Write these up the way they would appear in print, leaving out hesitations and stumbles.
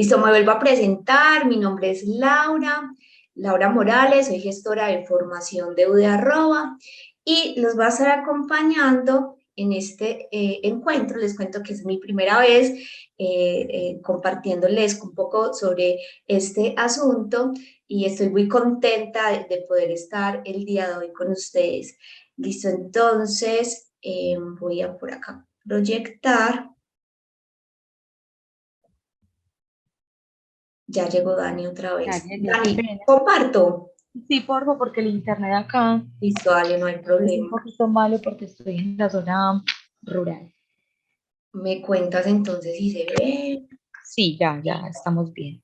Listo, me vuelvo a presentar. Mi nombre es Laura Morales, soy gestora de formación de UD Arroba y los voy a estar acompañando en este encuentro. Les cuento que es mi primera vez compartiéndoles un poco sobre este asunto y estoy muy contenta de poder estar el día de hoy con ustedes. Listo, entonces voy a por acá proyectar. Ya llegó Dani otra Ya vez. llegué, qué Dani, pena. comparto. Sí, porfa, porque el internet acá Listo, dale, no hay es un problema. poquito malo porque estoy en la zona rural. Me cuentas entonces si se ve. Sí, ya estamos bien.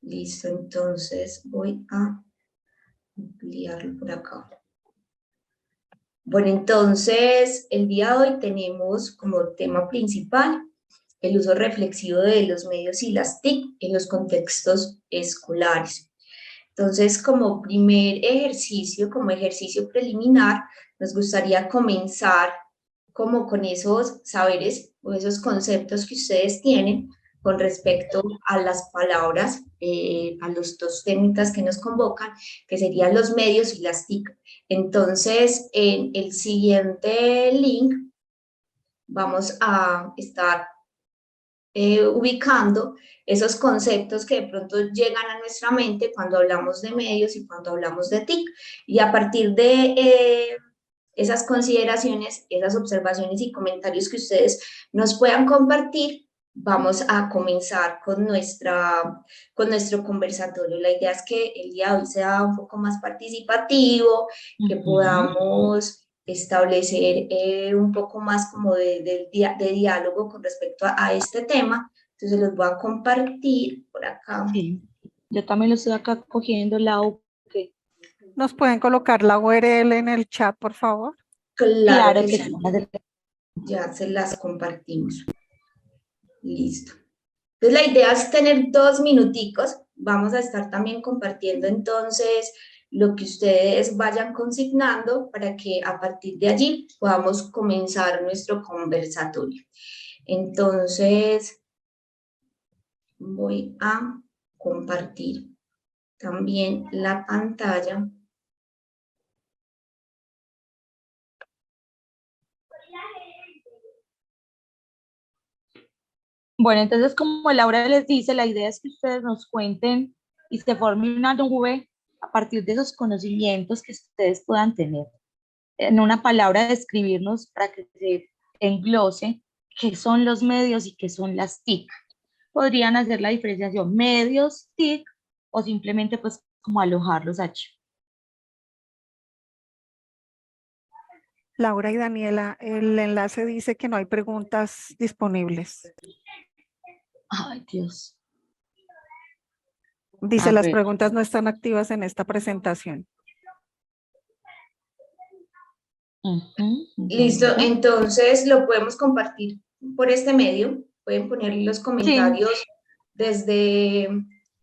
Listo, entonces voy a ampliarlo por acá. Bueno, entonces el día de hoy tenemos como tema principal el uso reflexivo de los medios y las TIC en los contextos escolares. Entonces, como primer ejercicio, como ejercicio preliminar, nos gustaría comenzar como con esos saberes o esos conceptos que ustedes tienen con respecto a las palabras, a los dos técnicas que nos convocan, que serían los medios y las TIC. Entonces, en el siguiente link vamos a estar ubicando esos conceptos que de pronto llegan a nuestra mente cuando hablamos de medios y cuando hablamos de TIC. Y a partir de esas consideraciones, esas observaciones y comentarios que ustedes nos puedan compartir, vamos a comenzar con nuestro conversatorio. La idea es que el día de hoy sea un poco más participativo, que Ujú. podamos establecer un poco más como de diálogo con respecto a este tema. Entonces los voy a compartir por acá. Sí, yo también lo estoy acá cogiendo la OK. ¿Nos pueden colocar la URL en el chat, por favor? Claro Claro que que sí. sí, ya se las compartimos. Listo. Entonces la idea es tener 2 minuticos. Vamos a estar también compartiendo entonces lo que ustedes vayan consignando para que a partir de allí podamos comenzar nuestro conversatorio. Entonces voy a compartir también la pantalla. Bueno, entonces como Laura les dice, la idea es que ustedes nos cuenten y se forme una nube a partir de esos conocimientos que ustedes puedan tener. En una palabra, describirnos para que se englose qué son los medios y qué son las TIC. Podrían hacer la diferenciación medios, TIC, o simplemente pues como alojarlos allí. Laura y Daniela, el enlace dice que no hay preguntas disponibles. Ay, Dios. Dice, A las ver. preguntas no están activas en esta presentación. Listo, Ya. entonces lo podemos compartir por este medio. Pueden poner los Sí, comentarios desde,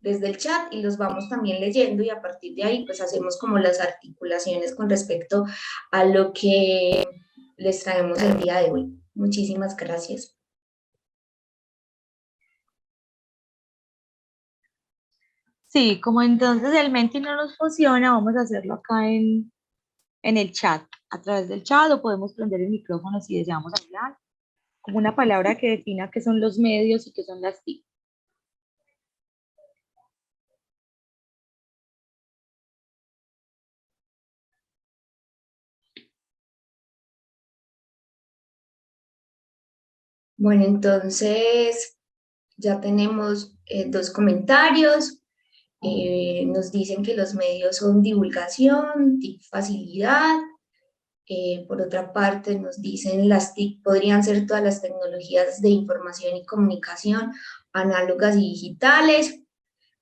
desde el chat y los vamos también leyendo y a partir de ahí pues hacemos como las articulaciones con respecto a lo que les traemos el día de hoy. Muchísimas gracias. sí, como entonces el Menti no nos funciona, vamos a hacerlo acá en el chat. A través del chat o podemos prender el micrófono si deseamos hablar, como una palabra que defina qué son los medios y qué son las TIC. Bueno, entonces ya tenemos 2 comentarios. Nos dicen que los medios son divulgación, facilidad. Por otra parte, nos dicen las TIC podrían ser todas las tecnologías de información y comunicación análogas y digitales,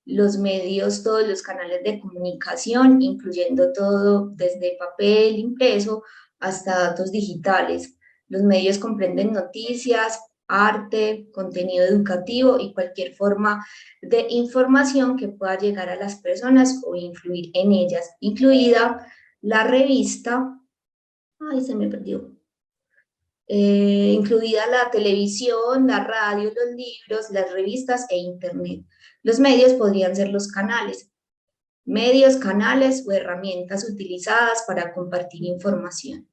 los medios, todos los canales de comunicación, incluyendo todo desde papel impreso hasta datos digitales. Los medios comprenden noticias, arte, contenido educativo y cualquier forma de información que pueda llegar a las personas o influir en ellas, incluida la revista. Ay, se me perdió. incluida la televisión, la radio, los libros, las revistas e Internet. Los medios podrían ser los canales, medios, canales o herramientas utilizadas para compartir información.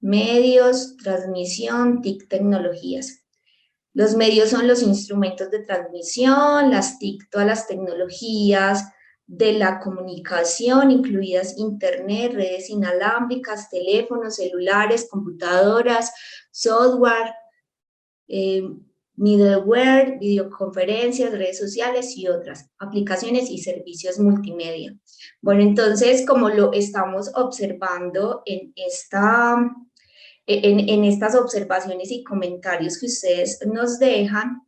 Medios, transmisión, TIC, tecnologías. Los medios son los instrumentos de transmisión, las TIC, todas las tecnologías de la comunicación, incluidas Internet, redes inalámbricas, teléfonos, celulares, computadoras, software, middleware, videoconferencias, redes sociales y otras aplicaciones y servicios multimedia. Bueno, entonces, como lo estamos observando en estas observaciones y comentarios que ustedes nos dejan,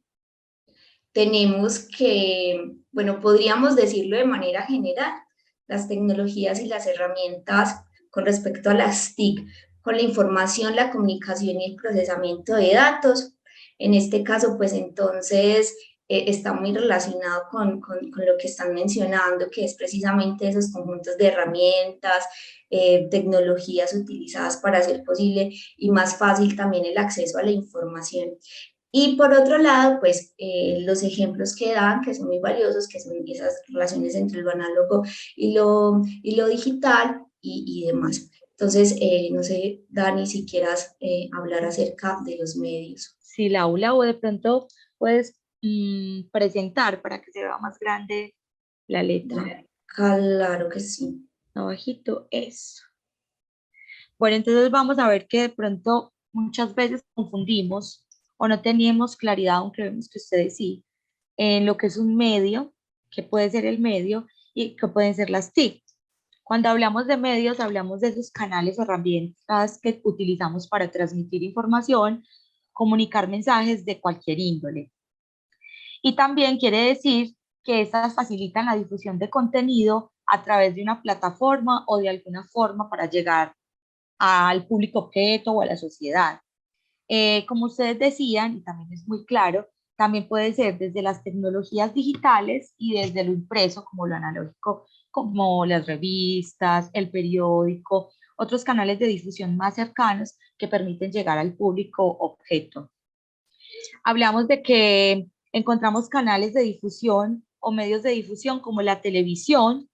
tenemos que, bueno, podríamos decirlo de manera general, las tecnologías y las herramientas con respecto a las TIC, con la información, la comunicación y el procesamiento de datos. En este caso, pues entonces está muy relacionado con lo que están mencionando, que es precisamente esos conjuntos de herramientas, tecnologías utilizadas para hacer posible y más fácil también el acceso a la información. Y por otro lado, pues los ejemplos que dan, que son muy valiosos, que son esas relaciones entre lo análogo y lo digital y demás. Entonces, no sé, Dani, si quieras hablar acerca de los medios. Sí, Laura, o de pronto puedes presentar para que se vea más grande la letra. Claro que sí. Abajito, eso. Bueno, entonces vamos a ver que de pronto muchas veces confundimos o no teníamos claridad, aunque vemos que ustedes sí, en lo que es un medio, que puede ser el medio y que pueden ser las TIC. Cuando hablamos de medios, hablamos de esos canales o herramientas que utilizamos para transmitir información, comunicar mensajes de cualquier índole. Y también quiere decir que estas facilitan la difusión de contenido a través de una plataforma o de alguna forma para llegar al público objeto o a la sociedad. Como ustedes decían, y también es muy claro, también puede ser desde las tecnologías digitales y desde lo impreso, como lo analógico, como las revistas, el periódico, otros canales de difusión más cercanos que permiten llegar al público objeto. Hablamos de que encontramos canales de difusión o medios de difusión como la televisión,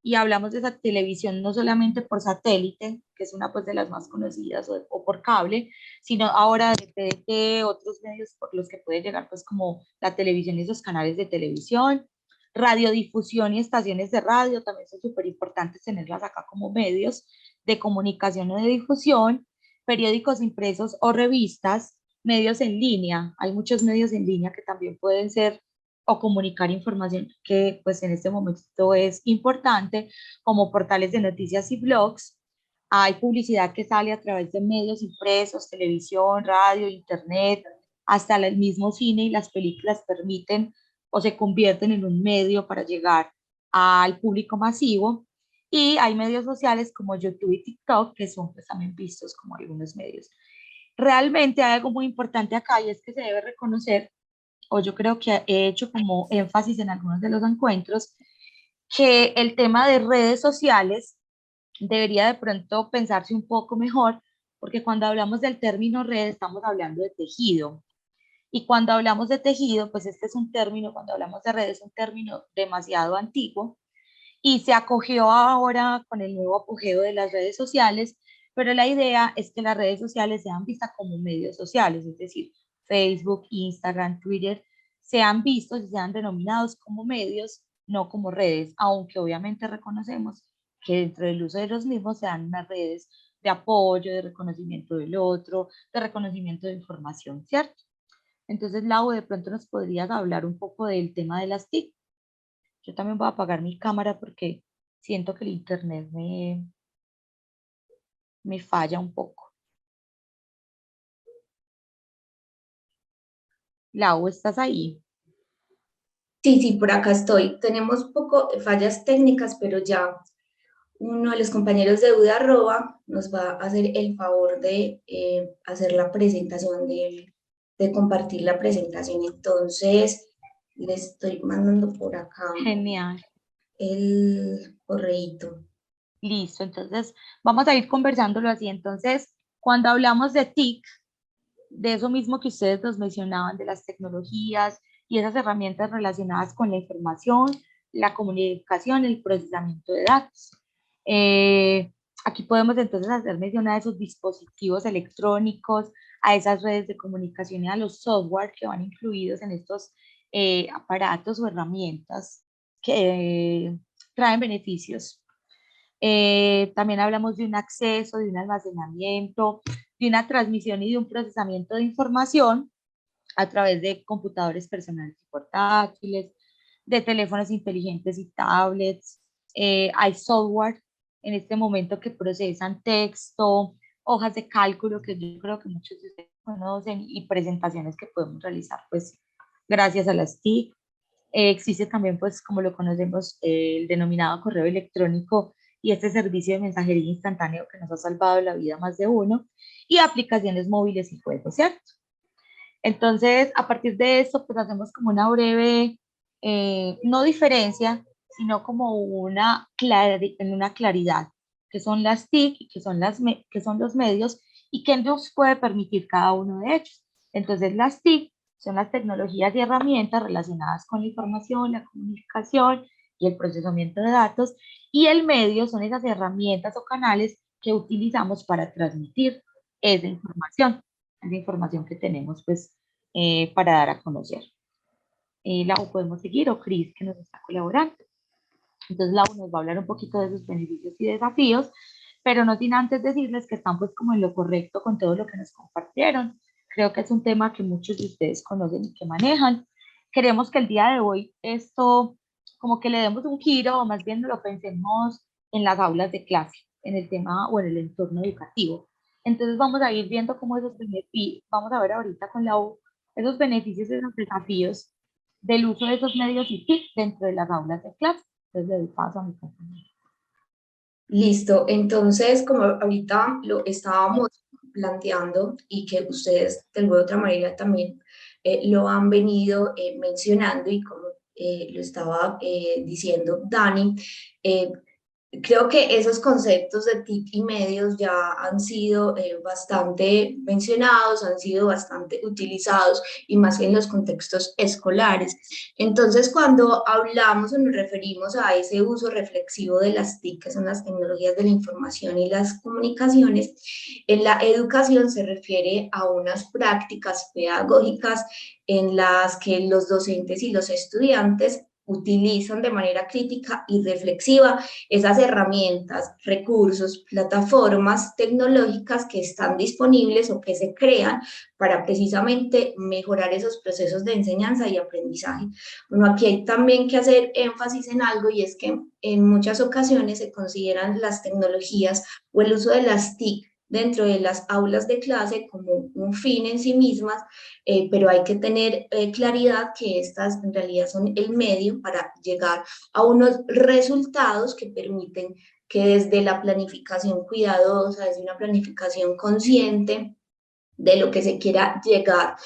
y hablamos de esa televisión no solamente por satélite, que es una pues de las más conocidas, o por cable, sino ahora de TDT, otros medios por los que puede llegar pues como la televisión y esos canales de televisión, radiodifusión y estaciones de radio, también son súper importantes tenerlas acá como medios de comunicación o de difusión, periódicos impresos o revistas, medios en línea, hay muchos medios en línea que también pueden ser o comunicar información que pues en este momento es importante, como portales de noticias y blogs. Hay publicidad que sale a través de medios impresos, televisión, radio, internet, hasta el mismo cine, y las películas permiten o se convierten en un medio para llegar al público masivo. Y hay medios sociales como YouTube y TikTok, que son pues también vistos como algunos medios. Realmente hay algo muy importante acá, y es que se debe reconocer, o yo creo que he hecho como énfasis en algunos de los encuentros, que el tema de redes sociales debería de pronto pensarse un poco mejor, porque cuando hablamos del término red estamos hablando de tejido. Y cuando hablamos de tejido, pues este es un término, cuando hablamos de red es un término demasiado antiguo y se acogió ahora con el nuevo apogeo de las redes sociales, pero la idea es que las redes sociales sean vistas como medios sociales, es decir, Facebook, Instagram, Twitter, sean vistos y sean denominados como medios, no como redes, aunque obviamente reconocemos que dentro del uso de los mismos se dan unas redes de apoyo, de reconocimiento del otro, de reconocimiento de información, ¿cierto? Entonces, Lau, de pronto nos podrías hablar un poco del tema de las TIC. Yo también voy a apagar mi cámara porque siento que el internet me falla un poco. Lau, ¿estás ahí? Sí, sí, por acá estoy. Tenemos un poco de fallas técnicas, pero ya uno de los compañeros de Udarroba nos va a hacer el favor de hacer la presentación, de compartir la presentación. Entonces, le estoy mandando por acá Genial. el correíto. Listo, entonces vamos a ir conversándolo así. Entonces, cuando hablamos de TIC, de eso mismo que ustedes nos mencionaban, de las tecnologías y esas herramientas relacionadas con la información, la comunicación, el procesamiento de datos. Aquí podemos entonces hacer mención a esos dispositivos electrónicos, a esas redes de comunicación y a los software que van incluidos en estos aparatos o herramientas que traen beneficios. También hablamos de un acceso, de un almacenamiento, de una transmisión y de un procesamiento de información a través de computadores personales y portátiles, de teléfonos inteligentes y tablets. Hay software en este momento que procesan texto, hojas de cálculo que yo creo que muchos de ustedes conocen y presentaciones que podemos realizar pues gracias a las TIC. Existe también, pues, como lo conocemos, el denominado correo electrónico y este servicio de mensajería instantáneo que nos ha salvado la vida a más de uno, y aplicaciones móviles y juegos, ¿cierto? Entonces, a partir de esto, pues hacemos como una breve, no diferencia, sino como una claridad, que son las TIC y que son los medios y qué nos puede permitir cada uno de ellos. Entonces, las TIC son las tecnologías y herramientas relacionadas con la información, la comunicación y el procesamiento de datos, y el medio son esas herramientas o canales que utilizamos para transmitir esa información que tenemos pues para dar a conocer. Lau, podemos seguir, o Cris, que nos está colaborando. Entonces Lau nos va a hablar un poquito de sus beneficios y desafíos, pero no sin antes decirles que están pues como en lo correcto con todo lo que nos compartieron. Creo que es un tema que muchos de ustedes conocen y que manejan. Queremos que el día de hoy esto como que le demos un giro, o más bien lo pensemos en las aulas de clase, en el tema o en el entorno educativo. Entonces vamos a ir viendo cómo esos beneficios, vamos a ver ahorita con Lau esos beneficios y esos desafíos del uso de esos medios y TIC dentro de las aulas de clase. Entonces le doy paso a mi compañera. Listo, entonces como ahorita lo estábamos planteando y que ustedes de alguna otra manera también lo han venido mencionando y como lo estaba diciendo Dani, creo que esos conceptos de TIC y medios ya han sido bastante mencionados, han sido bastante utilizados y más en los contextos escolares. Entonces, cuando hablamos o nos referimos a ese uso reflexivo de las TIC, que son las tecnologías de la información y las comunicaciones, en la educación se refiere a unas prácticas pedagógicas en las que los docentes y los estudiantes utilizan de manera crítica y reflexiva esas herramientas, recursos, plataformas tecnológicas que están disponibles o que se crean para precisamente mejorar esos procesos de enseñanza y aprendizaje. Bueno, aquí hay también que hacer énfasis en algo, y es que en muchas ocasiones se consideran las tecnologías o el uso de las TIC dentro de las aulas de clase como un fin en sí mismas, pero hay que tener claridad que estas en realidad son el medio para llegar a unos resultados que permiten que desde la planificación cuidadosa, desde una planificación consciente de lo que se quiera llegar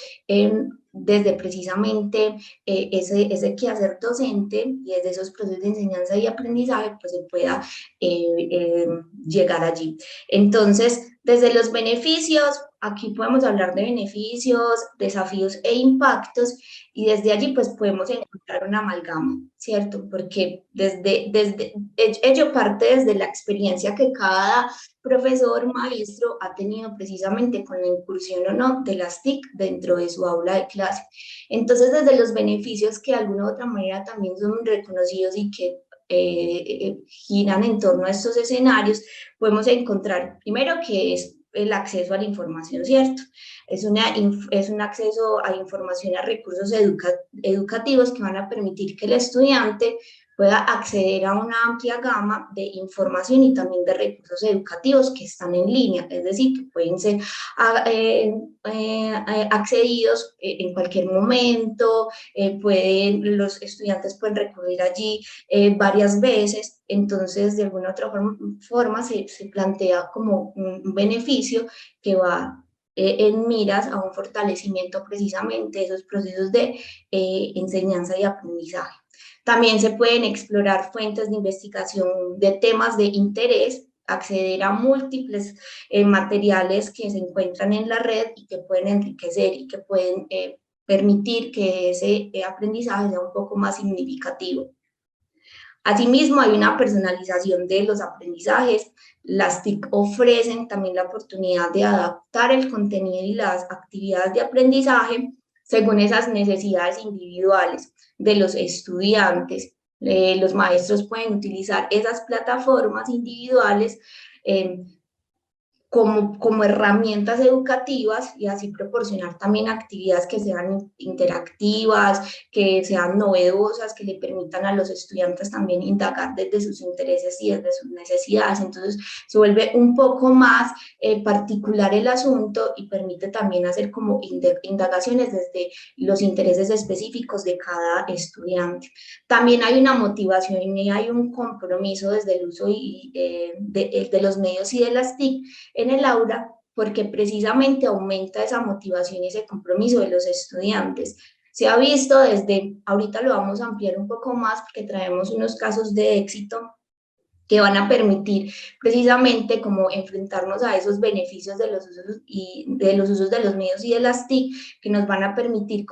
desde precisamente ese quehacer docente y desde esos procesos de enseñanza y aprendizaje, pues se pueda llegar allí. Entonces, desde los beneficios, aquí podemos hablar de beneficios, desafíos e impactos, y desde allí pues podemos encontrar una amalgama, ¿cierto? Porque ello parte desde la experiencia que cada profesor, maestro ha tenido precisamente con la incursión o no de las TIC dentro de su aula de clase. Entonces, desde los beneficios que de alguna u otra manera también son reconocidos y que giran en torno a estos escenarios, podemos encontrar primero que es el acceso a la información, ¿cierto? Es un acceso a información, a recursos educativos que van a permitir que el estudiante pueda acceder a una amplia gama de información y también de recursos educativos que están en línea, es decir, que pueden ser accedidos en cualquier momento, los estudiantes pueden recurrir allí varias veces. Entonces, de alguna otra forma se plantea como un beneficio que va en miras a un fortalecimiento precisamente de esos procesos de enseñanza y aprendizaje. También se pueden explorar fuentes de investigación de temas de interés acceder a múltiples materiales que se encuentran en la red y que pueden enriquecer y que pueden permitir que ese aprendizaje sea un poco más significativo. Asimismo, hay una personalización de los aprendizajes. Las TIC ofrecen también la oportunidad de adaptar el contenido y las actividades de aprendizaje según esas necesidades individuales de los estudiantes. Los maestros pueden utilizar esas plataformas individuales como herramientas educativas y así proporcionar también actividades que sean interactivas, que sean novedosas, que le permitan a los estudiantes también indagar desde sus intereses y desde sus necesidades. Entonces se vuelve un poco más particular el asunto y permite también hacer como indagaciones desde los intereses específicos de cada estudiante. También hay una motivación y hay un compromiso desde el uso de los medios y de las TIC en el aula, porque precisamente aumenta esa motivación y ese compromiso de los estudiantes. Se ha visto desde, ahorita lo vamos a ampliar un poco más porque traemos unos casos de éxito que van a permitir precisamente como enfrentarnos a esos beneficios de los usos de los medios y de las TIC, que nos van a permitir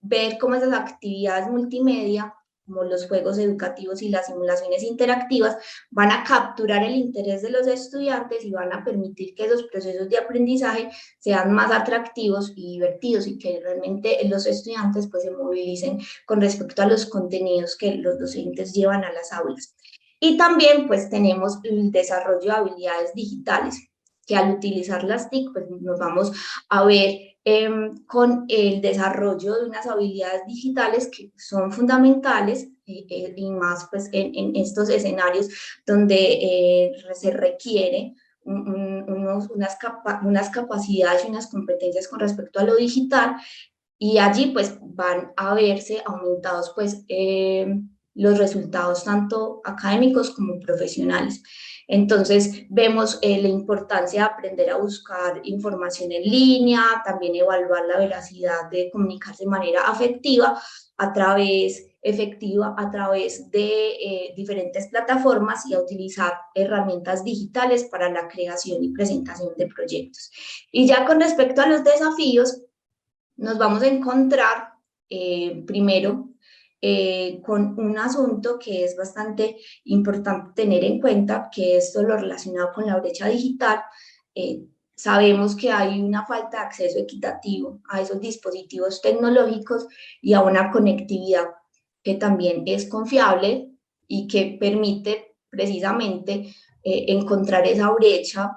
ver cómo esas actividades multimedia, como los juegos educativos y las simulaciones interactivas, van a capturar el interés de los estudiantes y van a permitir que esos procesos de aprendizaje sean más atractivos y divertidos y que realmente los estudiantes pues se movilicen con respecto a los contenidos que los docentes llevan a las aulas. Y también pues tenemos el desarrollo de habilidades digitales, que al utilizar las TIC pues nos vamos a ver con el desarrollo de unas habilidades digitales que son fundamentales y más pues en estos escenarios donde se requiere unas capacidades y unas competencias con respecto a lo digital, y allí pues van a verse aumentados pues los resultados tanto académicos como profesionales. Entonces vemos la importancia de aprender a buscar información en línea, también evaluar la veracidad de comunicarse de manera efectiva a través de diferentes plataformas y a utilizar herramientas digitales para la creación y presentación de proyectos. Y ya con respecto a los desafíos, nos vamos a encontrar primero con un asunto que es bastante importante tener en cuenta, que es todo lo relacionado con la brecha digital. Sabemos que hay una falta de acceso equitativo a esos dispositivos tecnológicos y a una conectividad que también es confiable y que permite precisamente encontrar esa brecha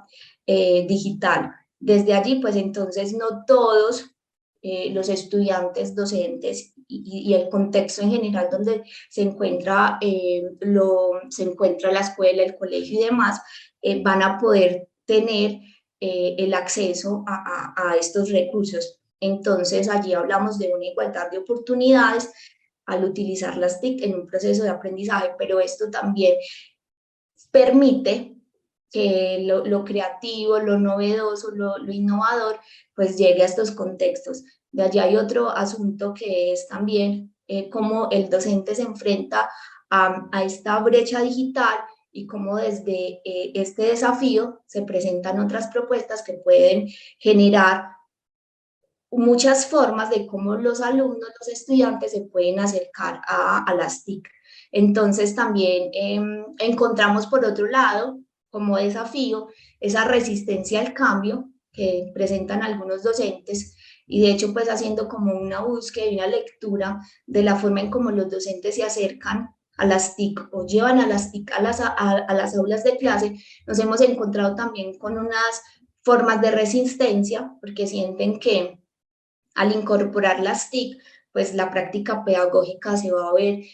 digital. Desde allí, pues entonces no todos los estudiantes, docentes y el contexto en general donde se encuentra, se encuentra la escuela, el colegio y demás, van a poder tener el acceso a estos recursos. Entonces allí hablamos de una igualdad de oportunidades al utilizar las TIC en un proceso de aprendizaje, pero esto también permite que lo creativo, lo novedoso, lo innovador, pues llegue a estos contextos. De allí hay otro asunto que es también cómo el docente se enfrenta a esta brecha digital y cómo desde este desafío se presentan otras propuestas que pueden generar muchas formas de cómo los alumnos, los estudiantes se pueden acercar a las TIC. Entonces también encontramos por otro lado como desafío esa resistencia al cambio que presentan algunos docentes, y de hecho pues haciendo como una búsqueda y una lectura de la forma en cómo los docentes se acercan a las TIC o llevan a las TIC a las aulas de clase, nos hemos encontrado también con unas formas de resistencia porque sienten que al incorporar las TIC, pues la práctica pedagógica se va a ver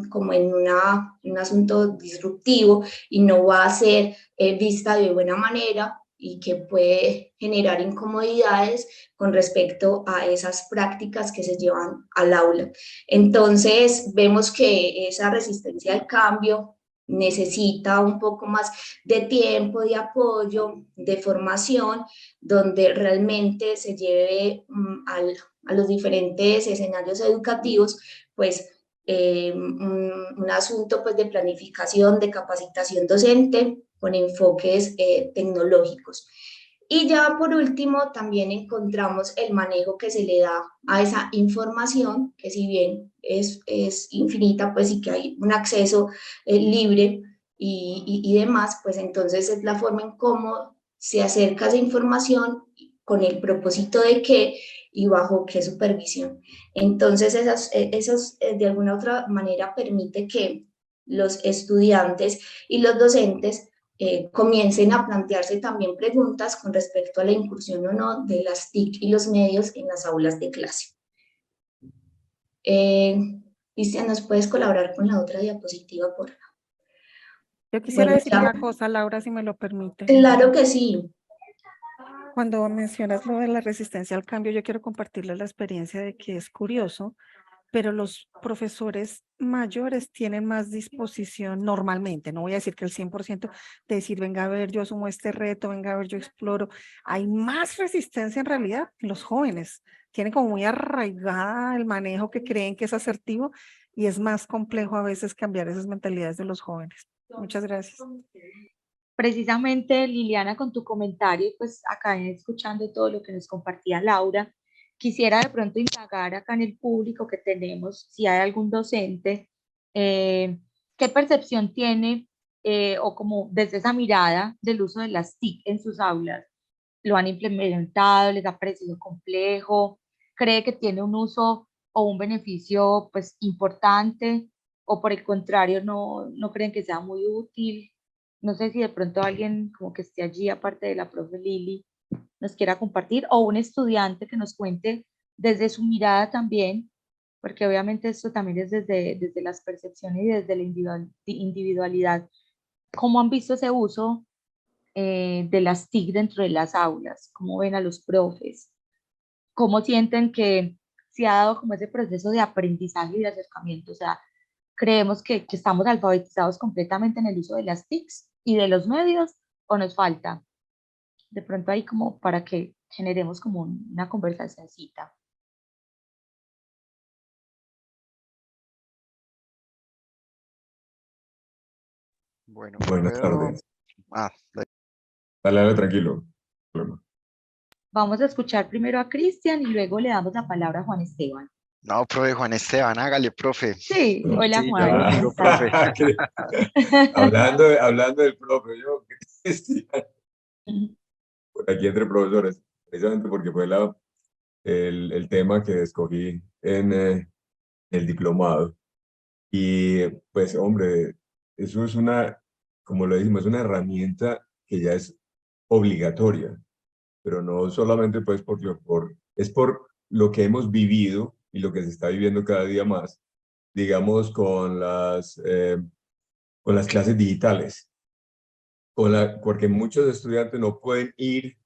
como en un asunto disruptivo y no va a ser vista de buena manera y que puede generar incomodidades con respecto a esas prácticas que se llevan al aula. Entonces, vemos que esa resistencia al cambio necesita un poco más de tiempo, de apoyo, de formación, donde realmente se lleve a los diferentes escenarios educativos, pues un asunto pues de planificación, de capacitación docente con enfoques tecnológicos. Y ya por último también encontramos el manejo que se le da a esa información, que si bien es infinita, pues sí que hay un acceso libre y demás, pues entonces es la forma en cómo se acerca esa información con el propósito de qué y bajo qué supervisión. Entonces esos de alguna otra manera permite que los estudiantes y los docentes comiencen a plantearse también preguntas con respecto a la incursión o no de las TIC y los medios en las aulas de clase. Cristian, ¿nos puedes colaborar con la otra diapositiva, por favor? Yo quisiera Bueno, decir ya. una cosa, Laura, si me lo permite. Claro que sí. Cuando mencionas lo de la resistencia al cambio, yo quiero compartirles la experiencia de que es curioso, pero los profesores mayores tienen más disposición normalmente, no voy a decir que el 100%, de decir, venga a ver, yo asumo este reto, venga a ver, yo exploro. Hay más resistencia en realidad en los jóvenes. Tienen como muy arraigada el manejo que creen que es asertivo y es más complejo a veces cambiar esas mentalidades de los jóvenes. Muchas gracias. Precisamente, Liliana, con tu comentario, pues acá escuchando todo lo que nos compartía Laura, quisiera de pronto indagar acá en el público que tenemos, si hay algún docente, qué percepción tiene o como desde esa mirada del uso de las TIC en sus aulas. ¿Lo han implementado? ¿Les ha parecido complejo? ¿Cree que tiene un uso o un beneficio pues importante? ¿O por el contrario no creen que sea muy útil? No sé si de pronto alguien como que esté allí, aparte de la profe Lili, nos quiera compartir, o un estudiante que nos cuente desde su mirada también, porque obviamente esto también es desde las percepciones y desde la individualidad. ¿Cómo han visto ese uso de las TIC dentro de las aulas? ¿Cómo ven a los profes? ¿Cómo sienten que se ha dado como ese proceso de aprendizaje y de acercamiento? O sea, ¿creemos que estamos alfabetizados completamente en el uso de las TICs y de los medios o nos falta? De pronto ahí como para que generemos como una conversacióncita. Bueno, Buenas tardes. Ah, Dale, dale, tranquilo. Problema. Vamos a escuchar primero a Cristian y luego le damos la palabra a Juan Esteban. no, profe Juan Esteban, hágale, profe. Sí, hola Sí, yo Juan, lo ¿cómo miro, estás? profe. Hablando del profe, yo por aquí entre profesores, precisamente porque fue el tema que escogí en el diplomado. Y pues, hombre, eso es como lo dijimos, es una herramienta que ya es obligatoria, pero no solamente pues es por lo que hemos vivido y lo que se está viviendo cada día más, digamos, con las clases digitales, porque muchos estudiantes no pueden ir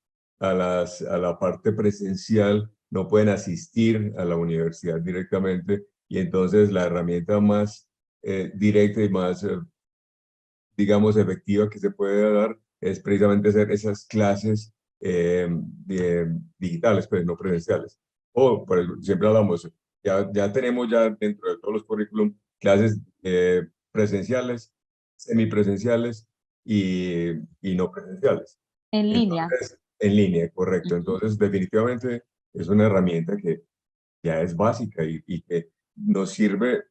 a la parte presencial, no pueden asistir a la universidad directamente, y entonces la herramienta más directa y más, digamos, efectiva que se puede dar es precisamente hacer esas clases digitales, pues no presenciales. Siempre hablamos, ya tenemos ya dentro de todos los currículum clases presenciales, semipresenciales y no presenciales. En línea. Entonces, en línea, correcto. Ujú. Entonces, definitivamente es una herramienta que ya es básica y que nos sirve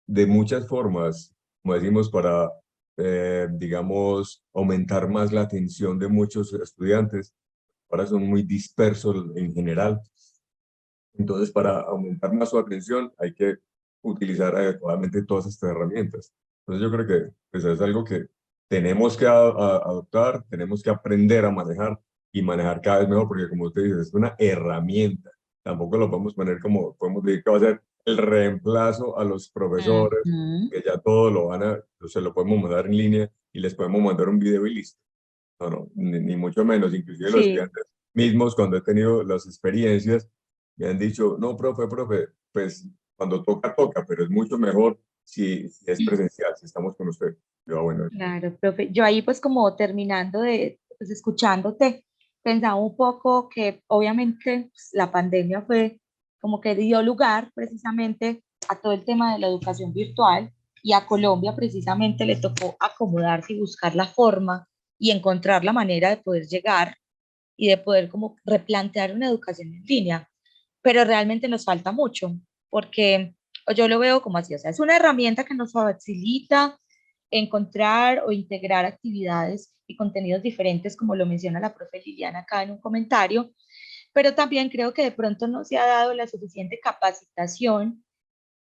de muchas formas, como decimos, para, digamos, aumentar más la atención de muchos estudiantes. Ahora son muy dispersos en general. Entonces, para aumentar más su atención, hay que utilizar adecuadamente todas estas herramientas. Entonces, yo creo que pues, es algo que tenemos que adoptar, tenemos que aprender a manejar y manejar cada vez mejor, porque como usted dice, es una herramienta. Tampoco lo podemos poner como, podemos decir que va a ser el reemplazo a los profesores, Ujú. que ya todo se lo podemos mandar en línea y les podemos mandar un video y listo. No, no, ni mucho menos. Inclusive los Sí, estudiantes mismos, cuando he tenido las experiencias, me han dicho, no, profe, pues cuando toca, toca, pero es mucho mejor si es presencial, si estamos con usted. Yo, bueno, claro, profe. Yo ahí pues como terminando de, pues escuchándote, pensaba un poco que obviamente pues, la pandemia fue como que dio lugar precisamente a todo el tema de la educación virtual y a Colombia precisamente le tocó acomodarse y buscar la forma y encontrar la manera de poder llegar y de poder como replantear una educación en línea. Pero realmente nos falta mucho, porque yo lo veo como así, o sea, es una herramienta que nos facilita encontrar o integrar actividades y contenidos diferentes, como lo menciona la profe Liliana acá en un comentario, pero también creo que de pronto no se ha dado la suficiente capacitación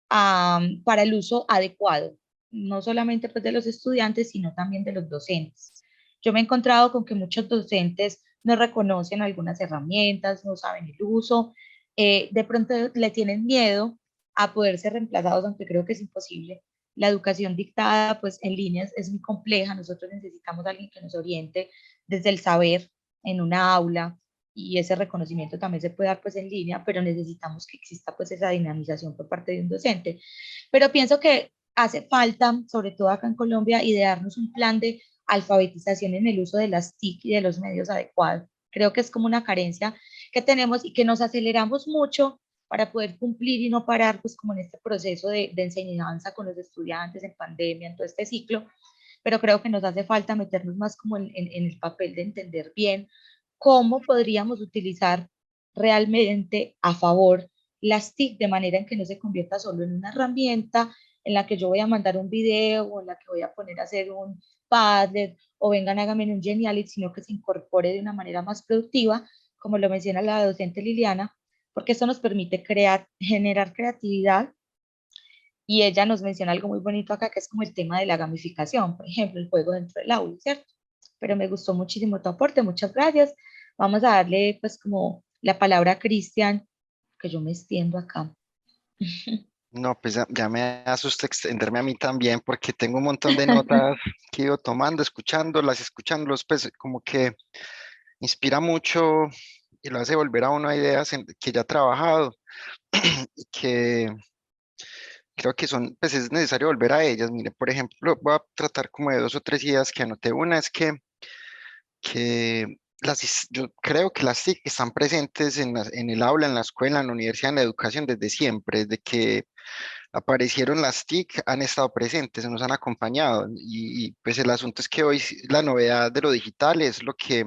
para el uso adecuado, no solamente pues de los estudiantes, sino también de los docentes. Yo me he encontrado con que muchos docentes no reconocen algunas herramientas, no saben el uso, de pronto le tienen miedo a poder ser reemplazados, aunque creo que es imposible. La educación dictada pues en líneas es muy compleja, nosotros necesitamos a alguien que nos oriente desde el saber en una aula, y ese reconocimiento también se puede dar pues en línea, pero necesitamos que exista pues esa dinamización por parte de un docente. Pero pienso que hace falta, sobre todo acá en Colombia, idearnos un plan de alfabetización en el uso de las TIC y de los medios adecuados. Creo que es como una carencia que tenemos y que nos aceleramos mucho para poder cumplir y no parar pues como en este proceso de enseñanza con los estudiantes en pandemia, en todo este ciclo, pero creo que nos hace falta meternos más como en el papel de entender bien cómo podríamos utilizar realmente a favor las TIC de manera en que no se convierta solo en una herramienta en la que yo voy a mandar un video o en la que voy a poner a hacer un Padlet o vengan háganme un Geniality, sino que se incorpore de una manera más productiva, como lo menciona la docente Liliana, porque esto nos permite crear, generar creatividad, y ella nos menciona algo muy bonito acá, que es como el tema de la gamificación, por ejemplo, el juego dentro del aula, ¿cierto? Pero me gustó muchísimo tu aporte, muchas gracias. Vamos a darle pues como la palabra a Cristian, que yo me extiendo acá. No, pues ya me asusta extenderme a mí también porque tengo un montón de notas que he ido tomando, escuchándolos, pues como que inspira mucho y lo hace volver a uno a ideas que ya ha trabajado y que creo que son, pues es necesario volver a ellas. Mire, por ejemplo, voy a tratar como de dos o tres ideas que anoté. Una es que yo creo que las TIC están presentes en el aula, en la escuela, en la universidad, en la educación desde siempre, desde que aparecieron las TIC, han estado presentes, nos han acompañado y pues el asunto es que hoy la novedad de lo digital es lo que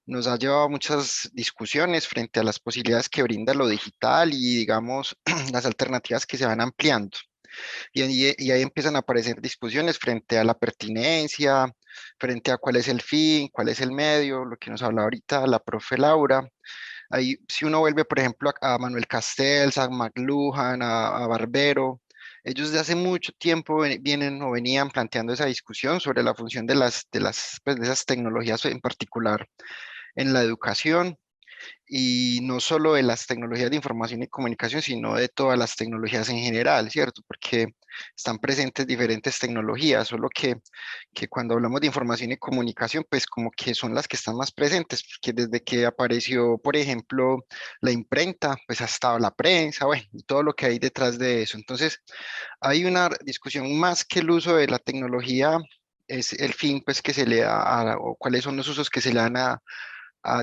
nos ha llevado a muchas discusiones frente a las posibilidades que brinda lo digital y digamos las alternativas que se van ampliando. Y ahí empiezan a aparecer discusiones frente a la pertinencia, frente a cuál es el fin, cuál es el medio, lo que nos habla ahorita la profe Laura. Ahí, si uno vuelve, por ejemplo, a Manuel Castells, a McLuhan, a Barbero, ellos de hace mucho tiempo vienen o venían planteando esa discusión sobre la función pues, de esas tecnologías en particular en la educación y no solo de las tecnologías de información y comunicación, sino de todas las tecnologías en general, ¿cierto? Porque están presentes diferentes tecnologías, solo que cuando hablamos de información y comunicación, pues como que son las que están más presentes, porque desde que apareció, por ejemplo, la imprenta, pues ha estado la prensa, bueno, y todo lo que hay detrás de eso. Entonces, hay una discusión más que el uso de la tecnología, es el fin, pues, que se le da, o cuáles son los usos que se le dan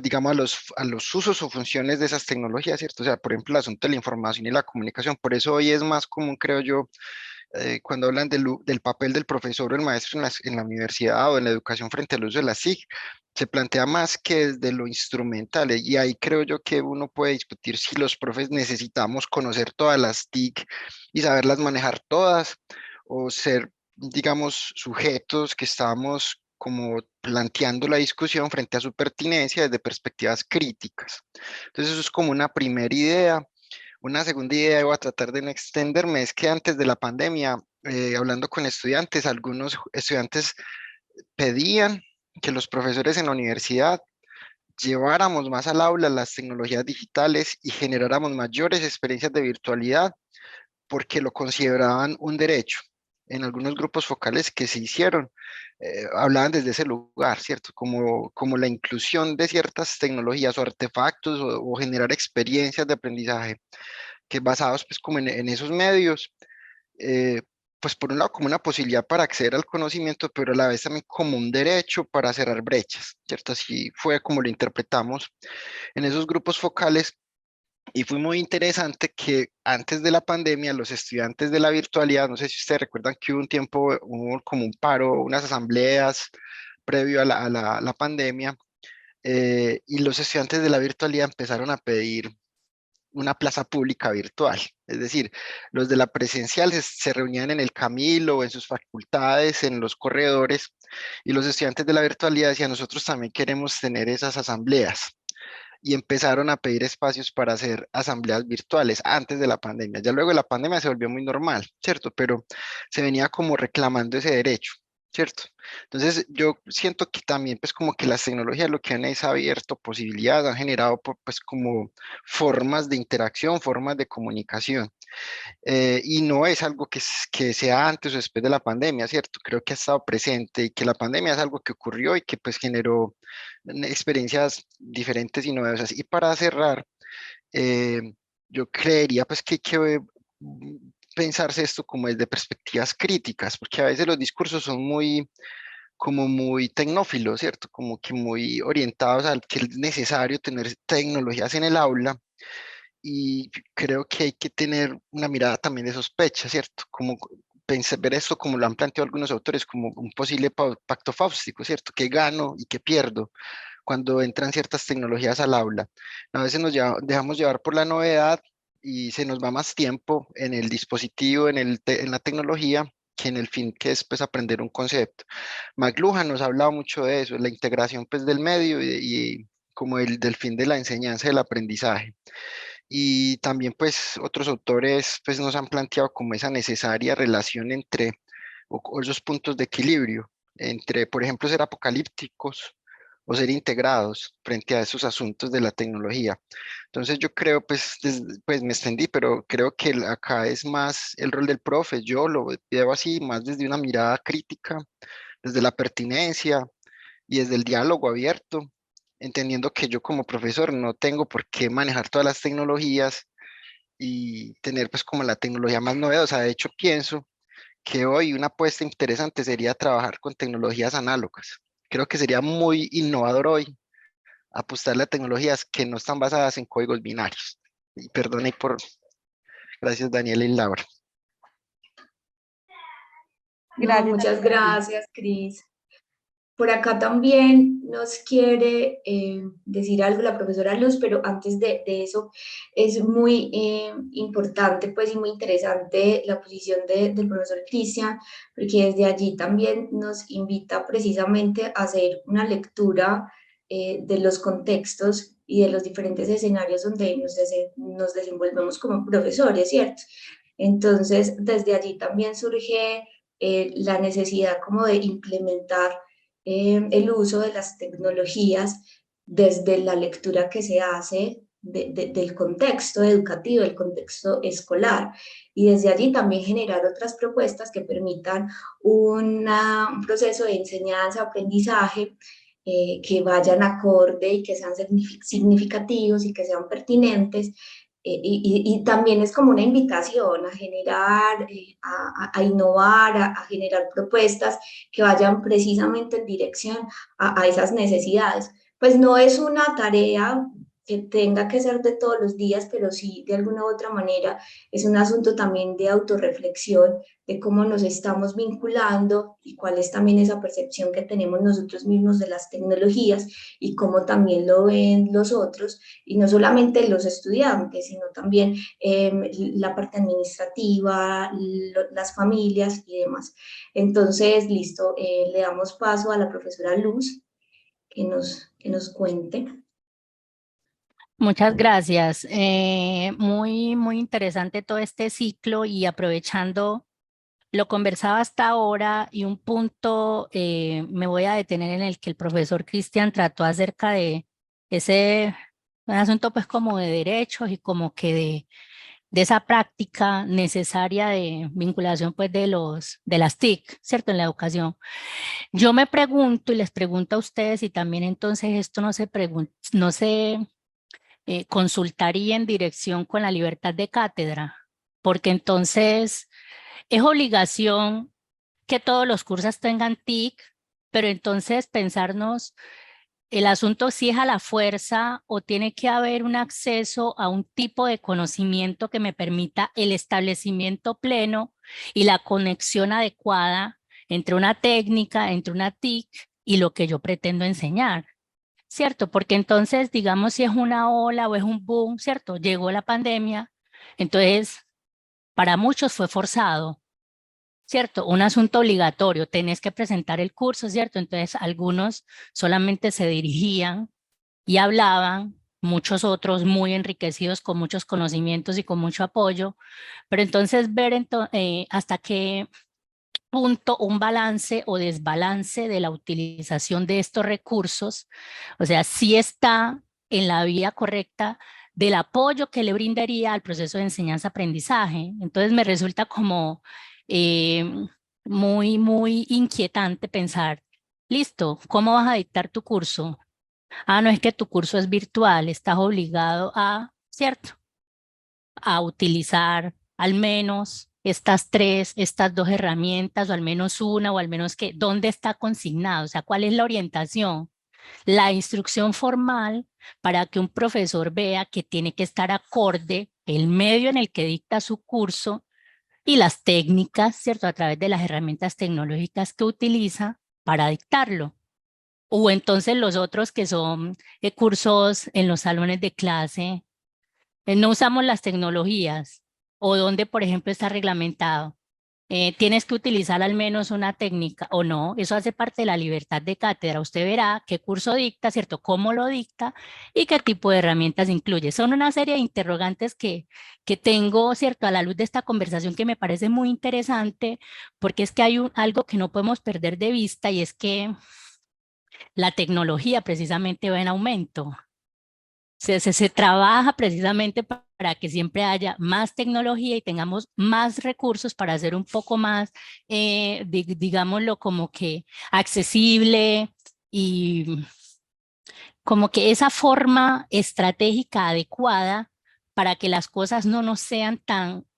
digamos, a los usos o funciones de esas tecnologías, ¿cierto? O sea, por ejemplo, el asunto de la información y la comunicación. Por eso hoy es más común, creo yo, cuando hablan del papel del profesor o el maestro en la universidad o en la educación frente al uso de las TIC, se plantea más que desde lo instrumental. Y ahí creo yo que uno puede discutir si los profes necesitamos conocer todas las TIC y saberlas manejar todas, o ser, digamos, sujetos que estamos como planteando la discusión frente a su pertinencia desde perspectivas críticas. Entonces eso es como una primera idea. Una segunda idea, y voy a tratar de no extenderme, es que antes de la pandemia, hablando con estudiantes, algunos estudiantes pedían que los profesores en la universidad lleváramos más al aula las tecnologías digitales y generáramos mayores experiencias de virtualidad porque lo consideraban un derecho. En algunos grupos focales que se hicieron, hablaban desde ese lugar, ¿cierto? Como la inclusión de ciertas tecnologías o artefactos o generar experiencias de aprendizaje que basados pues como en esos medios, eh, pues por un lado como una posibilidad para acceder al conocimiento, pero a la vez también como un derecho para cerrar brechas, ¿cierto? Así fue como lo interpretamos en esos grupos focales Y fue muy interesante que antes de la pandemia, los estudiantes de la virtualidad, no sé si ustedes recuerdan que hubo un tiempo, hubo como un paro, unas asambleas previo a la pandemia, y los estudiantes de la virtualidad empezaron a pedir una plaza pública virtual. Es decir, los de la presencial se reunían en el Camilo, en sus facultades, en los corredores, y los estudiantes de la virtualidad decían, nosotros también queremos tener esas asambleas. Y empezaron a pedir espacios para hacer asambleas virtuales antes de la pandemia. Ya luego de la pandemia se volvió muy normal, ¿cierto? Pero se venía como reclamando ese derecho, ¿cierto? Entonces yo siento que también pues como que las tecnologías lo que han es abierto posibilidades, han generado pues como formas de interacción, formas de comunicación. Y no es algo que sea antes o después de la pandemia, ¿cierto? Creo que ha estado presente y que la pandemia es algo que ocurrió y que pues generó experiencias diferentes y novedosas. Y para cerrar, eh, yo creería pues que hay que pensarse esto como desde perspectivas críticas, porque a veces los discursos son muy como muy tecnófilos, ¿cierto? Como que muy orientados al que es necesario tener tecnologías en el aula, y creo que hay que tener una mirada también de sospecha, ¿cierto? Como ver esto como lo han planteado algunos autores, como un posible pacto fáustico, ¿cierto? ¿Qué gano y qué pierdo cuando entran ciertas tecnologías al aula? A veces dejamos llevar por la novedad y se nos va más tiempo en el dispositivo, en la tecnología, que en el fin que es pues aprender un concepto. McLuhan nos ha hablado mucho de eso, la integración pues del medio y como del fin de la enseñanza, del aprendizaje. Y también pues otros autores pues nos han planteado como esa necesaria relación entre o esos puntos de equilibrio entre, por ejemplo, ser apocalípticos o ser integrados frente a esos asuntos de la tecnología. Entonces yo creo, pues, pues me extendí, pero creo que acá es más el rol del profe, yo lo veo así, más desde una mirada crítica, desde la pertinencia y desde el diálogo abierto, entendiendo que yo como profesor no tengo por qué manejar todas las tecnologías y tener pues como la tecnología más novedosa. De hecho, pienso que hoy una apuesta interesante sería trabajar con tecnologías análogas. Creo que sería muy innovador hoy apostarle a tecnologías que no están basadas en códigos binarios. Y perdone por... Gracias, Daniela y Laura. No, Gracias a muchas ti. gracias, Cris. Por acá también nos quiere decir algo la profesora Luz, pero antes de eso es muy importante pues, y muy interesante la posición del profesor Cristian, porque desde allí también nos invita precisamente a hacer una lectura de los contextos y de los diferentes escenarios donde nos desenvolvemos como profesores, ¿cierto? Entonces, desde allí también surge la necesidad como de implementar el uso de las tecnologías desde la lectura que se hace del contexto educativo, del contexto escolar, y desde allí también generar otras propuestas que permitan un proceso de enseñanza, aprendizaje, que vayan acorde y que sean significativos y que sean pertinentes. Y también es como una invitación a generar, a innovar, a generar propuestas que vayan precisamente en dirección a esas necesidades. Pues no es una tarea que tenga que ser de todos los días, pero sí de alguna u otra manera es un asunto también de autorreflexión, de cómo nos estamos vinculando y cuál es también esa percepción que tenemos nosotros mismos de las tecnologías y cómo también lo ven los otros, y no solamente los estudiantes, sino también la parte administrativa, las familias y demás. Entonces, listo, le damos paso a la profesora Luz que nos cuente. Muchas gracias. Muy interesante todo este ciclo y aprovechando lo conversado hasta ahora y un punto me voy a detener en el que el profesor Cristian trató acerca de ese un asunto pues como de derechos y como que de esa práctica necesaria de vinculación pues de las TIC, ¿cierto? En la educación. Yo me pregunto y les pregunto a ustedes y también entonces esto no se consultaría en dirección con la libertad de cátedra, porque entonces es obligación que todos los cursos tengan TIC, pero entonces pensarnos el asunto si es a la fuerza o tiene que haber un acceso a un tipo de conocimiento que me permita el establecimiento pleno y la conexión adecuada entre una técnica, entre una TIC y lo que yo pretendo enseñar, ¿cierto? Porque entonces, digamos, si es una ola o es un boom, ¿cierto? Llegó la pandemia, entonces para muchos fue forzado, ¿cierto? Un asunto obligatorio, tenés que presentar el curso, ¿cierto? Entonces algunos solamente se dirigían y hablaban, muchos otros muy enriquecidos con muchos conocimientos y con mucho apoyo, pero entonces ver hasta qué punto un balance o desbalance de la utilización de estos recursos, o sea, si está en la vía correcta del apoyo que le brindaría al proceso de enseñanza-aprendizaje. Entonces me resulta como eh, muy inquietante pensar, listo, ¿cómo vas a dictar tu curso? Ah, no es que tu curso es virtual, estás obligado a, ¿cierto? A utilizar al menos estas dos herramientas, o al menos una, o al menos que, ¿dónde está consignado? O sea, ¿cuál es la orientación? La instrucción formal para que un profesor vea que tiene que estar acorde el medio en el que dicta su curso y las técnicas, ¿cierto? A través de las herramientas tecnológicas que utiliza para dictarlo. O entonces los otros que son cursos en los salones de clase, no usamos las tecnologías, o donde, por ejemplo, está reglamentado. Tienes que utilizar al menos una técnica o no, eso hace parte de la libertad de cátedra. Usted verá qué curso dicta, ¿cierto? Cómo lo dicta y qué tipo de herramientas incluye. Son una serie de interrogantes que tengo, ¿cierto? A la luz de esta conversación que me parece muy interesante, porque es que hay algo que no podemos perder de vista y es que la tecnología precisamente va en aumento. Se trabaja precisamente para que siempre haya más tecnología y tengamos más recursos para hacer un poco más, digámoslo, como que accesible y como que esa forma estratégica adecuada para que las cosas no nos sean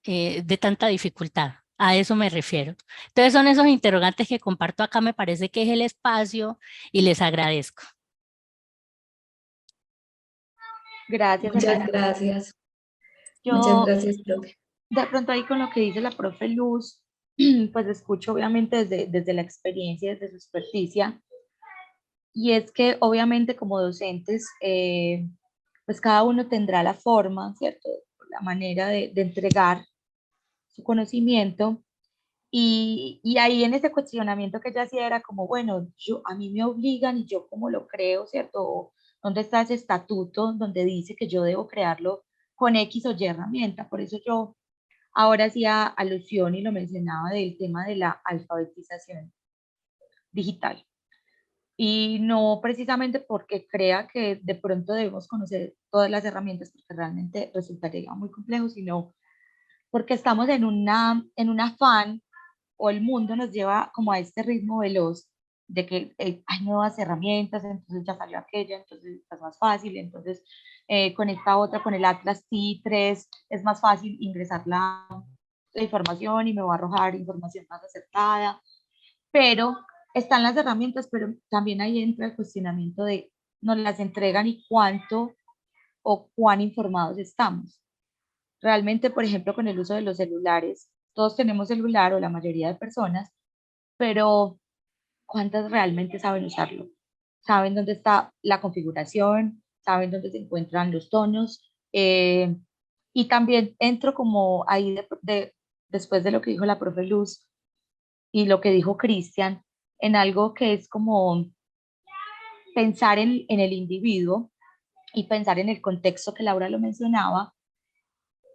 de tanta dificultad. A eso me refiero. Entonces son esos interrogantes que comparto acá, me parece que es el espacio y les agradezco. Gracias, Muchas Elena. gracias. Muchas Yo gracias, profe. de pronto ahí con lo que dice la profe Luz, pues escucho obviamente desde la experiencia, desde su experticia, y es que obviamente como docentes, pues cada uno tendrá la forma, ¿cierto? La manera de entregar su conocimiento. Y ahí en ese cuestionamiento que ella hacía era como, bueno, a mí me obligan y yo como lo creo, ¿cierto? O, ¿dónde está ese estatuto donde dice que yo debo crearlo con X o Y herramienta? Por eso yo ahora hacía alusión y lo mencionaba del tema de la alfabetización digital. Y no precisamente porque crea que de pronto debemos conocer todas las herramientas, porque realmente resultaría muy complejo, sino porque estamos en un afán, o el mundo nos lleva como a este ritmo veloz de que hay nuevas herramientas, entonces ya salió aquella, entonces es más fácil, entonces con esta otra, con el Atlas T3, es más fácil ingresar la información y me va a arrojar información más acertada, pero están las herramientas, pero también ahí entra el cuestionamiento de nos las entregan y cuánto o cuán informados estamos. Realmente, por ejemplo, con el uso de los celulares, todos tenemos celular o la mayoría de personas, pero ¿cuántas realmente saben usarlo? ¿Saben dónde está la configuración? ¿Saben dónde se encuentran los tonos? Y también entro como ahí después de lo que dijo la profe Luz y lo que dijo Cristian, en algo que es como pensar en el individuo y pensar en el contexto que Laura lo mencionaba.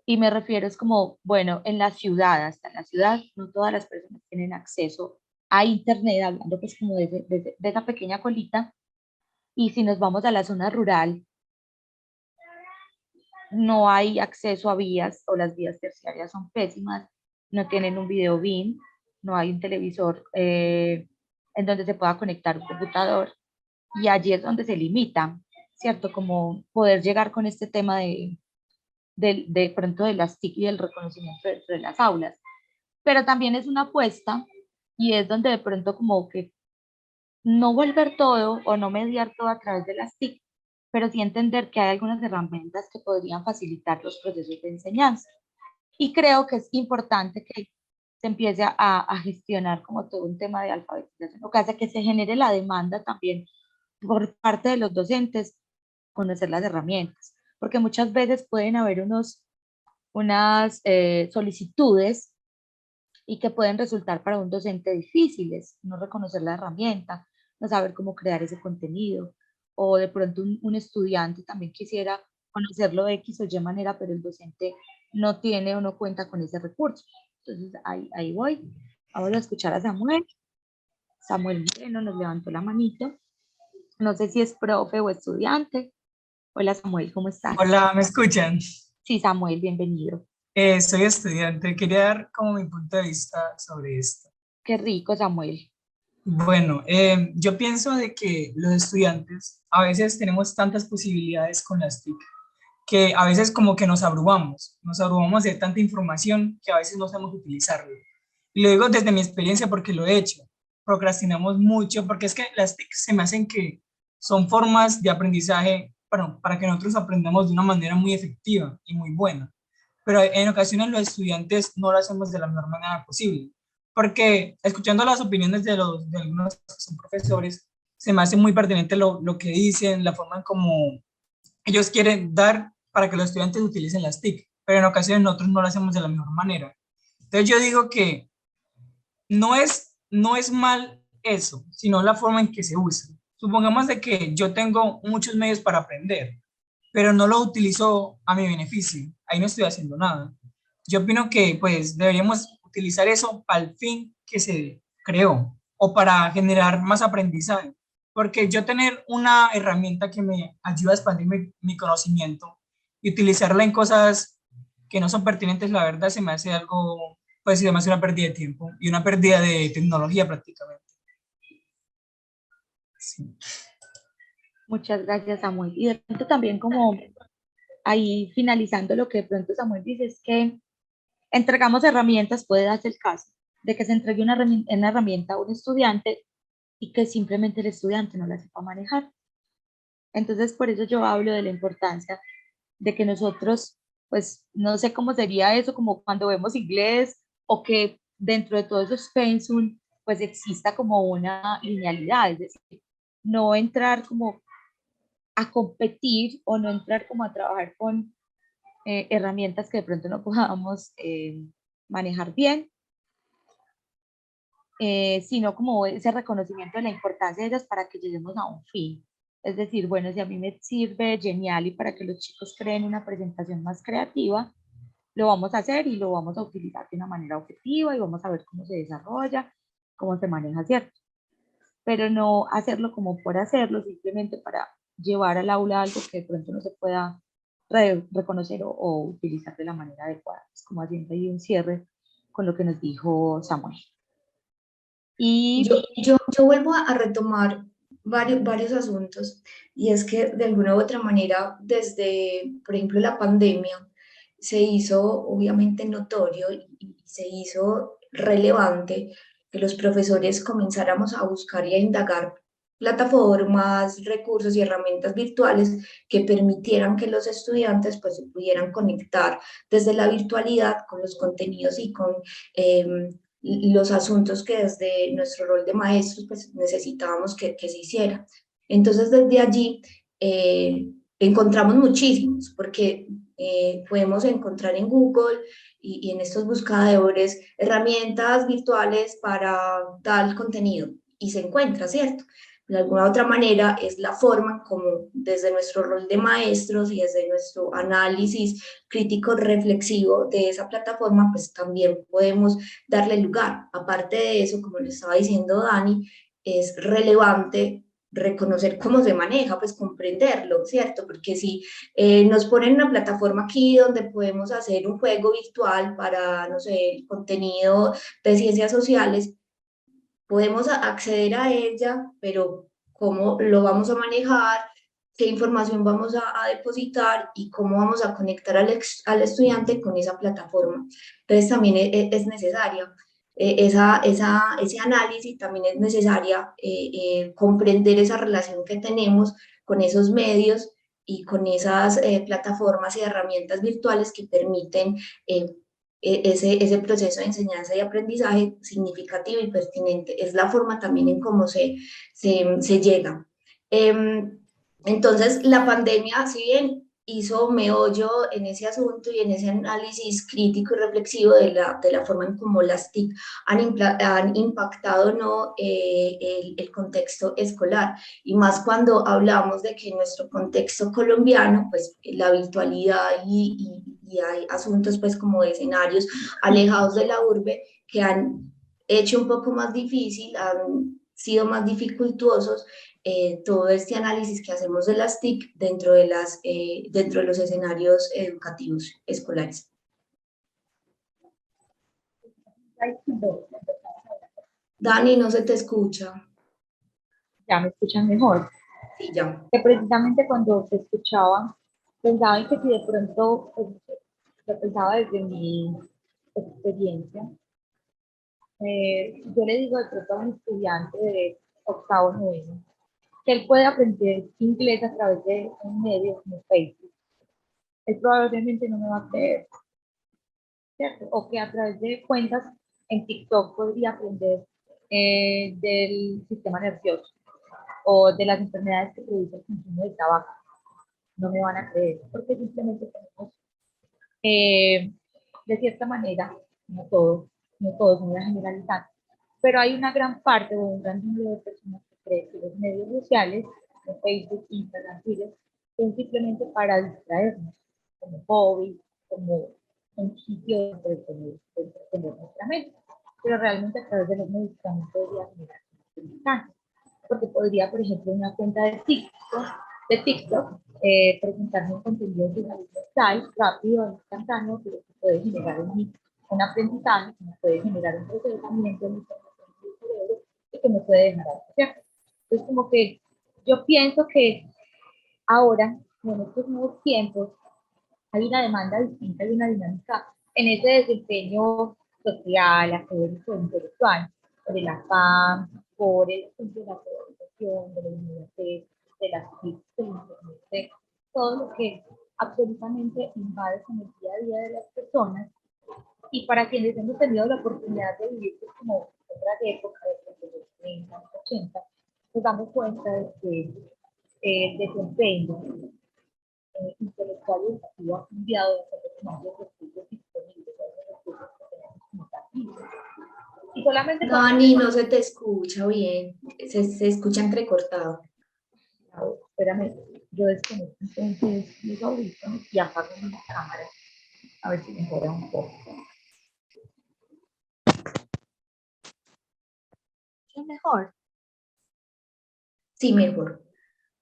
Y me refiero es como, bueno, en la ciudad, hasta en la ciudad, no todas las personas tienen acceso a Internet, hablando pues como de esa pequeña colita. Y si nos vamos a la zona rural, no hay acceso a vías o las vías terciarias son pésimas, no tienen un video BIM, no hay un televisor en donde se pueda conectar un computador. Y allí es donde se limita, ¿cierto? Como poder llegar con este tema de pronto de las TIC y del reconocimiento dentro de las aulas. Pero también es una apuesta y es donde de pronto como que no volver todo o no mediar todo a través de las TIC, pero sí entender que hay algunas herramientas que podrían facilitar los procesos de enseñanza. Y creo que es importante que se empiece a gestionar como todo un tema de alfabetización, lo que hace que se genere la demanda también por parte de los docentes, conocer las herramientas, porque muchas veces pueden haber unas solicitudes y que pueden resultar para un docente difíciles, no reconocer la herramienta, no saber cómo crear ese contenido, o de pronto un estudiante también quisiera conocerlo de X o Y manera, pero el docente no tiene o no cuenta con ese recurso. Entonces ahí voy. Vamos a escuchar a Samuel. Samuel Moreno nos levantó la manito. No sé si es profe o estudiante. Hola Samuel, ¿cómo estás? Hola, ¿me escuchan? Sí, Samuel, bienvenido. Soy estudiante. Quería dar como mi punto de vista sobre esto. Qué rico, Samuel. Bueno, yo pienso de que los estudiantes a veces tenemos tantas posibilidades con las TIC que a veces como que nos abrumamos de tanta información que a veces no sabemos utilizarlo. Y lo digo desde mi experiencia porque lo he hecho. Procrastinamos mucho porque es que las TIC se me hacen que son formas de aprendizaje para que nosotros aprendamos de una manera muy efectiva y muy buena. Pero en ocasiones los estudiantes no lo hacemos de la mejor manera posible, porque escuchando las opiniones de algunos que son profesores, se me hace muy pertinente lo que dicen, la forma en como ellos quieren dar para que los estudiantes utilicen las TIC, pero en ocasiones nosotros no lo hacemos de la mejor manera. Entonces yo digo que no es mal eso, sino la forma en que se usa. Supongamos de que yo tengo muchos medios para aprender, pero no lo utilizo a mi beneficio. Ahí no estoy haciendo nada. Yo opino que pues deberíamos utilizar eso para el fin que se creó o para generar más aprendizaje. Porque yo tener una herramienta que me ayuda a expandir mi conocimiento y utilizarla en cosas que no son pertinentes, la verdad se me hace algo, pues se me hace una pérdida de tiempo y una pérdida de tecnología prácticamente. Sí. Muchas gracias, Samuel. Y de pronto también como ahí finalizando lo que de pronto Samuel dice es que entregamos herramientas, puede darse el caso de que se entregue una herramienta a un estudiante y que simplemente el estudiante no la sepa manejar. Entonces, por eso yo hablo de la importancia de que nosotros, pues, no sé cómo sería eso, como cuando vemos inglés o que dentro de todos esos pensum, pues exista como una linealidad, es decir, no entrar como a competir o no entrar como a trabajar con herramientas que de pronto no podamos manejar bien, sino como ese reconocimiento de la importancia de ellas para que lleguemos a un fin. Es decir, bueno, si a mí me sirve Geniali para que los chicos creen una presentación más creativa, lo vamos a hacer y lo vamos a utilizar de una manera objetiva y vamos a ver cómo se desarrolla, cómo se maneja, ¿cierto? Pero no hacerlo como por hacerlo, simplemente para llevar al aula algo que de pronto no se pueda reconocer o utilizar de la manera adecuada. Es como haciendo ahí un cierre con lo que nos dijo Samuel. Y Yo vuelvo a retomar varios asuntos, y es que de alguna u otra manera, desde, por ejemplo, la pandemia, se hizo obviamente notorio y se hizo relevante que los profesores comenzáramos a buscar y a indagar plataformas, recursos y herramientas virtuales que permitieran que los estudiantes pues se pudieran conectar desde la virtualidad con los contenidos y con los asuntos que desde nuestro rol de maestros pues necesitábamos que se hiciera. Entonces desde allí encontramos muchísimos, porque podemos encontrar en Google y en estos buscadores herramientas virtuales para tal contenido y se encuentra, ¿cierto? De alguna otra manera es la forma como desde nuestro rol de maestros y desde nuestro análisis crítico reflexivo de esa plataforma, pues también podemos darle lugar. Aparte de eso, como le estaba diciendo Dani, es relevante reconocer cómo se maneja, pues comprenderlo, ¿cierto? Porque si nos ponen una plataforma aquí donde podemos hacer un juego virtual para, no sé, el contenido de ciencias sociales, podemos acceder a ella, pero cómo lo vamos a manejar, qué información vamos a depositar y cómo vamos a conectar al estudiante con esa plataforma. Entonces también es necesaria. ese análisis también es necesaria comprender esa relación que tenemos con esos medios y con esas plataformas y herramientas virtuales que permiten ese proceso de enseñanza y aprendizaje significativo y pertinente. Es la forma también en cómo se llega. Entonces, la pandemia, si bien hizo meollo en ese asunto y en ese análisis crítico y reflexivo de la forma en cómo las TIC han impactado ¿no? el contexto escolar, y más cuando hablamos de que en nuestro contexto colombiano, pues la virtualidad y hay asuntos pues como de escenarios alejados de la urbe que han hecho un poco más difícil, han sido más dificultuosos todo este análisis que hacemos de las TIC dentro de los escenarios educativos escolares. Dani, no se te escucha. Ya me escuchan mejor. Sí, ya. Que precisamente cuando se escuchaba, pensaba en que si de pronto, pues, lo pensaba desde mi experiencia, yo le digo de pronto a un estudiante de octavo, noveno, que él puede aprender inglés a través de un medio como Facebook. Él probablemente no me va a creer, ¿cierto? O que a través de cuentas en TikTok podría aprender del sistema nervioso o de las enfermedades que produce el consumo de tabaco. No me van a creer, porque simplemente tenemos, de cierta manera, no todos, no voy a generalizar, pero hay una gran parte o un gran número de personas que creen que los medios sociales, como Facebook, Instagram, Twitter, son simplemente para distraernos, como hobby, como un sitio de entretener nuestra mente. Pero realmente a través de los medios también podría generar aprendizaje, porque podría, por ejemplo, una cuenta de TikTok presentarme un contenido de una style rápido, instantáneo, pero que puede generar en mí un aprendizaje, que me puede generar un procesamiento de información en el cerebro y que me puede dejar asociar. Entonces, como que yo pienso que ahora, en estos nuevos tiempos, hay una demanda distinta, hay una dinámica en ese desempeño social, académico, intelectual, por el afán, por el de la polarización, de la inmediatez, de las TIC, del internet, de todo lo que absolutamente invade con el día a día de las personas, y para quienes hemos tenido la oportunidad de vivir pues, como otras épocas, de los 30, los 80, nos damos cuenta de que el desempeño intelectual y educativo ha cambiado de acuerdo con los recursos disponibles, los recursos que tenemos como país. Y solamente Dani, no se te escucha bien, se escucha entrecortado. Espérame, yo desconecto entonces los audífonos y apago mi cámara, a ver si mejora un poco. ¿Es mejor? Sí, mejor.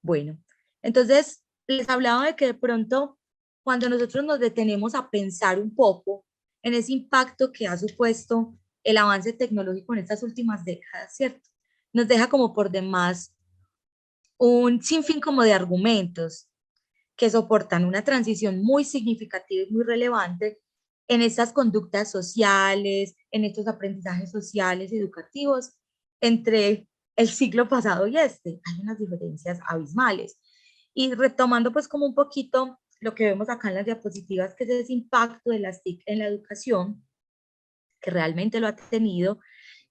Bueno, entonces les hablaba de que de pronto cuando nosotros nos detenemos a pensar un poco en ese impacto que ha supuesto el avance tecnológico en estas últimas décadas, ¿cierto? Nos deja como por demás un sinfín como de argumentos que soportan una transición muy significativa y muy relevante en estas conductas sociales, en estos aprendizajes sociales y educativos entre el siglo pasado y este. Hay unas diferencias abismales. Y retomando pues como un poquito lo que vemos acá en las diapositivas, que es ese impacto de las TIC en la educación, que realmente lo ha tenido,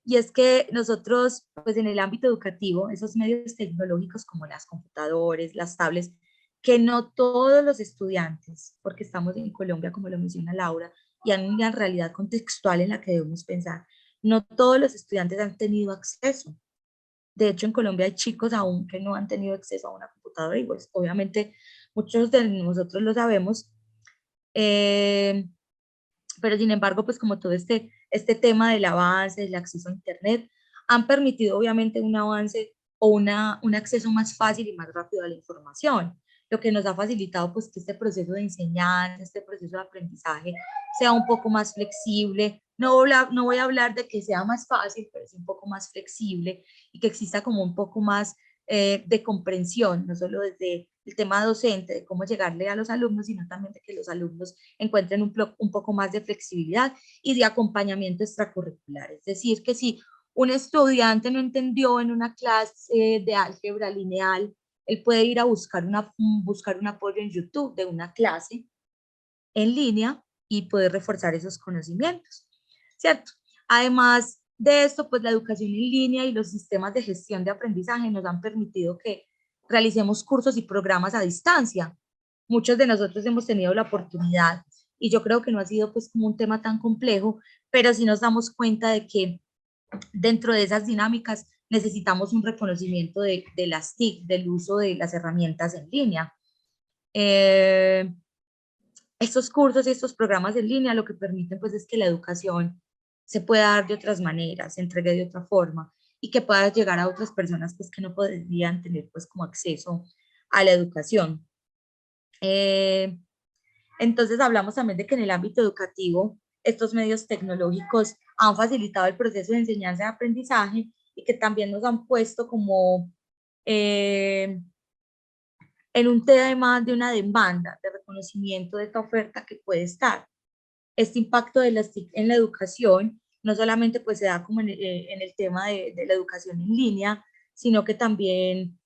y es que nosotros, pues en el ámbito educativo, esos medios tecnológicos como las computadores, las tablets, que no todos los estudiantes, porque estamos en Colombia, como lo menciona Laura, y hay una realidad contextual en la que debemos pensar, no todos los estudiantes han tenido acceso. De hecho, en Colombia hay chicos aún que no han tenido acceso a una computadora y pues obviamente muchos de nosotros lo sabemos, pero sin embargo, pues como todo este tema del avance, del acceso a Internet, han permitido obviamente un avance o un acceso más fácil y más rápido a la información, lo que nos ha facilitado pues que este proceso de enseñanza, este proceso de aprendizaje sea un poco más flexible. No voy a hablar de que sea más fácil, pero es un poco más flexible y que exista como un poco más de comprensión, no solo desde el tema docente, de cómo llegarle a los alumnos, sino también de que los alumnos encuentren un poco más de flexibilidad y de acompañamiento extracurricular. Es decir, que si un estudiante no entendió en una clase de álgebra lineal, él puede ir a buscar un apoyo en YouTube de una clase en línea y poder reforzar esos conocimientos, ¿cierto? Además de esto, pues la educación en línea y los sistemas de gestión de aprendizaje nos han permitido que realicemos cursos y programas a distancia. Muchos de nosotros hemos tenido la oportunidad, y yo creo que no ha sido pues como un tema tan complejo, pero sí nos damos cuenta de que dentro de esas dinámicas necesitamos un reconocimiento de las TIC, del uso de las herramientas en línea. Estos cursos y estos programas en línea lo que permiten pues es que la educación se pueda dar de otras maneras, se entregue de otra forma y que pueda llegar a otras personas pues que no podrían tener pues como acceso a la educación. Entonces hablamos también de que en el ámbito educativo estos medios tecnológicos han facilitado el proceso de enseñanza y aprendizaje y que también nos han puesto como en un tema de una demanda de reconocimiento de esta oferta que puede estar. Este impacto de las TIC en la educación no solamente pues se da como en el tema de la educación en línea, sino que también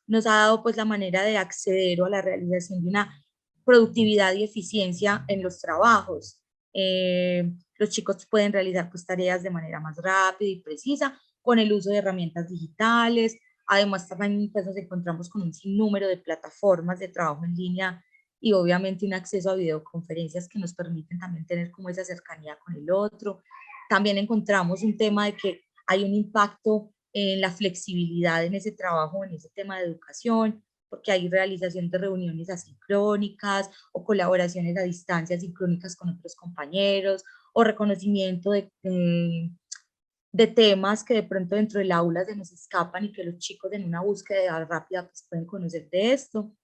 nos ha dado pues la manera de acceder a la realización de una productividad y eficiencia en los trabajos. Los chicos pueden realizar pues tareas de manera más rápida y precisa con el uso de herramientas digitales. Además, también pues, nos encontramos con un sinnúmero de plataformas de trabajo en línea y obviamente un acceso a videoconferencias que nos permiten también tener como esa cercanía con el otro. También encontramos un tema de que hay un impacto en la flexibilidad en ese trabajo, en ese tema de educación, porque hay realización de reuniones asincrónicas o colaboraciones a distancia sincrónicas con otros compañeros o reconocimiento de temas que de pronto dentro del aula se nos escapan y que los chicos en una búsqueda rápida pues pueden conocer de esto.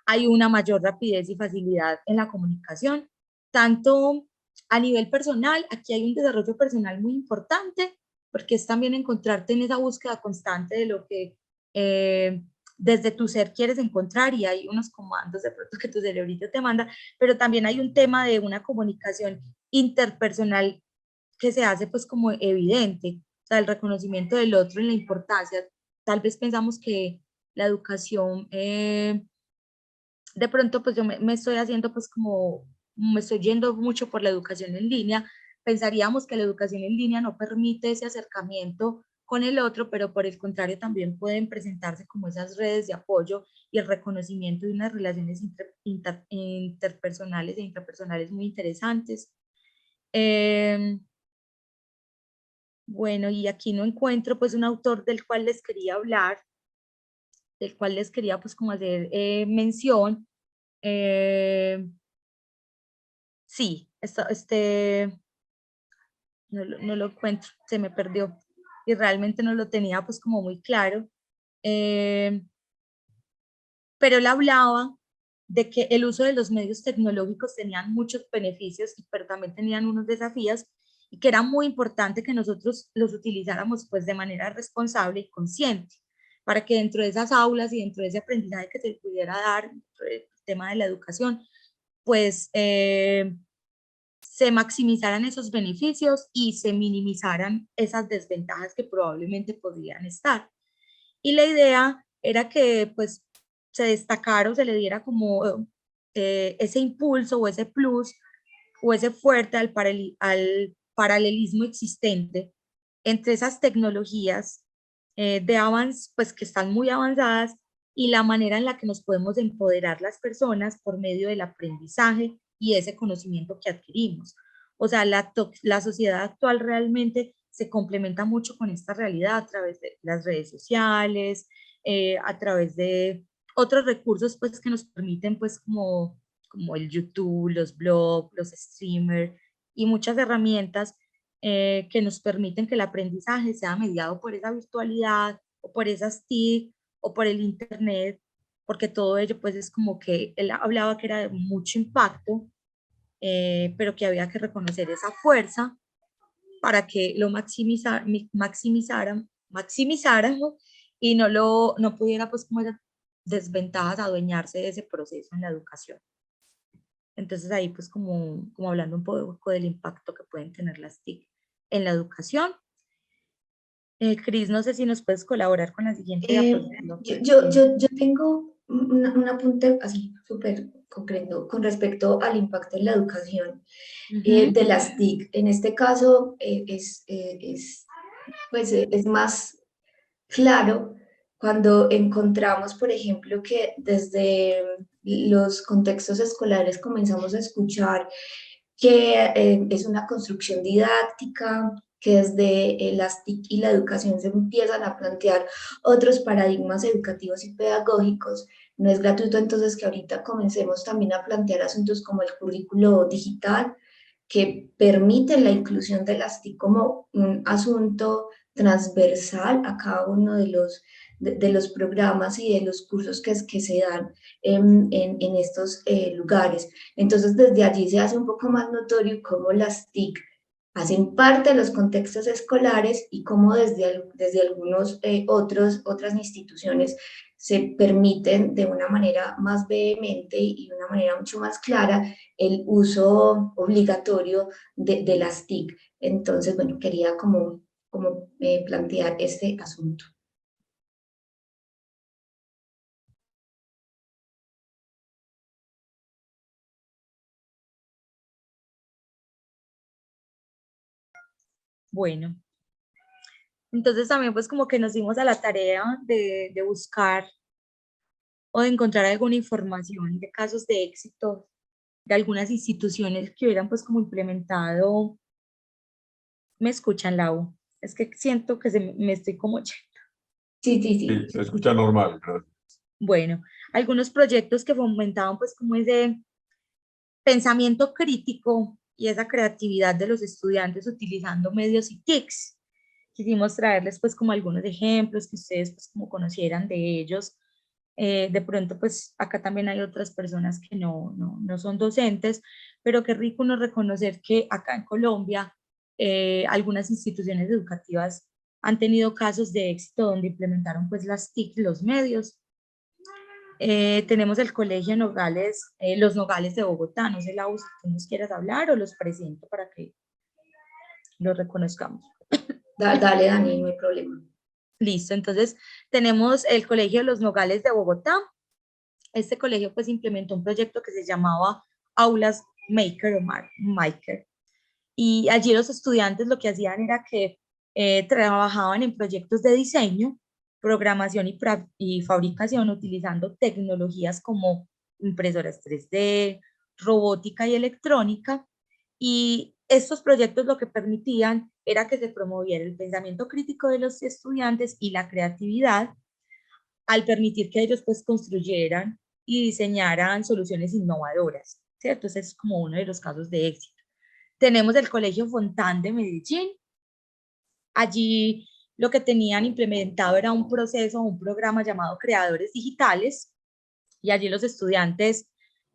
Hay una mayor rapidez y facilidad en la comunicación, tanto a nivel personal, aquí hay un desarrollo personal muy importante, porque es también encontrarte en esa búsqueda constante de lo que desde tu ser quieres encontrar y hay unos comandos de pronto que tu cerebrito te manda, pero también hay un tema de una comunicación interpersonal que se hace pues como evidente, o sea, el reconocimiento del otro en la importancia. Tal vez pensamos que la educación, de pronto pues yo me estoy haciendo pues como, me estoy yendo mucho por la educación en línea, pensaríamos que la educación en línea no permite ese acercamiento con el otro, pero por el contrario también pueden presentarse como esas redes de apoyo y el reconocimiento de unas relaciones interpersonales e intrapersonales muy interesantes. Bueno, y aquí no encuentro pues un autor del cual les quería hablar, del cual les quería pues como hacer mención. Sí, no lo encuentro, se me perdió y realmente no lo tenía pues como muy claro. Pero él hablaba de que el uso de los medios tecnológicos tenían muchos beneficios, pero también tenían unos desafíos y que era muy importante que nosotros los utilizáramos pues de manera responsable y consciente para que dentro de esas aulas y dentro de ese aprendizaje que se pudiera dar, el tema de la educación, pues se maximizaran esos beneficios y se minimizaran esas desventajas que probablemente podrían estar. Y la idea era que pues se destacara o se le diera como ese impulso o ese plus o ese fuerte al paralelismo existente entre esas tecnologías de avance, pues que están muy avanzadas y la manera en la que nos podemos empoderar las personas por medio del aprendizaje y ese conocimiento que adquirimos. O sea, la sociedad actual realmente se complementa mucho con esta realidad a través de las redes sociales, a través de otros recursos pues que nos permiten pues como el YouTube, los blogs, los streamers y muchas herramientas que nos permiten que el aprendizaje sea mediado por esa virtualidad o por esas TIC o por el internet, porque todo ello pues es como que él hablaba que era de mucho impacto, pero que había que reconocer esa fuerza para que lo maximizáramos y no pudiera pues como desventajas a adueñarse de ese proceso en la educación. Entonces ahí pues como hablando un poco del impacto que pueden tener las TIC en la educación. Cris, no sé si nos puedes colaborar con la siguiente diapositiva. Yo tengo un apunte así súper concreto con respecto al impacto en la educación de las TIC. En este caso es más claro cuando encontramos, por ejemplo, que desde los contextos escolares comenzamos a escuchar que es una construcción didáctica, que desde las TIC y la educación se empiezan a plantear otros paradigmas educativos y pedagógicos. No es gratuito entonces que ahorita comencemos también a plantear asuntos como el currículo digital, que permiten la inclusión de las TIC como un asunto transversal a cada uno de los programas y de los cursos que se dan en estos lugares. Entonces, desde allí se hace un poco más notorio cómo las TIC hacen parte de los contextos escolares y cómo desde algunos otras instituciones se permiten de una manera más vehemente y de una manera mucho más clara el uso obligatorio de las TIC. Entonces, bueno, quería como plantear este asunto. Bueno, entonces también pues como que nos dimos a la tarea de buscar o de encontrar alguna información de casos de éxito de algunas instituciones que hubieran pues como implementado. ¿Me escuchan, Lau? Es que siento que me estoy como... Sí. Sí, se escucha normal, gracias. Bueno, algunos proyectos que fomentaban pues como ese pensamiento crítico y esa creatividad de los estudiantes utilizando medios y TICs. Quisimos traerles pues como algunos ejemplos que ustedes pues como conocieran de ellos. De pronto pues acá también hay otras personas que no son docentes, pero qué rico uno reconocer que acá en Colombia algunas instituciones educativas han tenido casos de éxito donde implementaron pues las TIC, los medios. Tenemos el Colegio Nogales, los Nogales de Bogotá. No sé, Lau, si tú nos quieras hablar o los presento para que los reconozcamos. Dale, Dani, no hay problema. Listo, entonces tenemos el Colegio de los Nogales de Bogotá. Este colegio pues implementó un proyecto que se llamaba Aulas Maker o Maker. Y allí los estudiantes lo que hacían era que trabajaban en proyectos de diseño, programación y fabricación utilizando tecnologías como impresoras 3D, robótica y electrónica. Y estos proyectos lo que permitían era que se promoviera el pensamiento crítico de los estudiantes y la creatividad al permitir que ellos pues construyeran y diseñaran soluciones innovadoras, ¿cierto? Ese es como uno de los casos de éxito. Tenemos el Colegio Fontán de Medellín. Allí lo que tenían implementado era un proceso, un programa llamado Creadores Digitales, y allí los estudiantes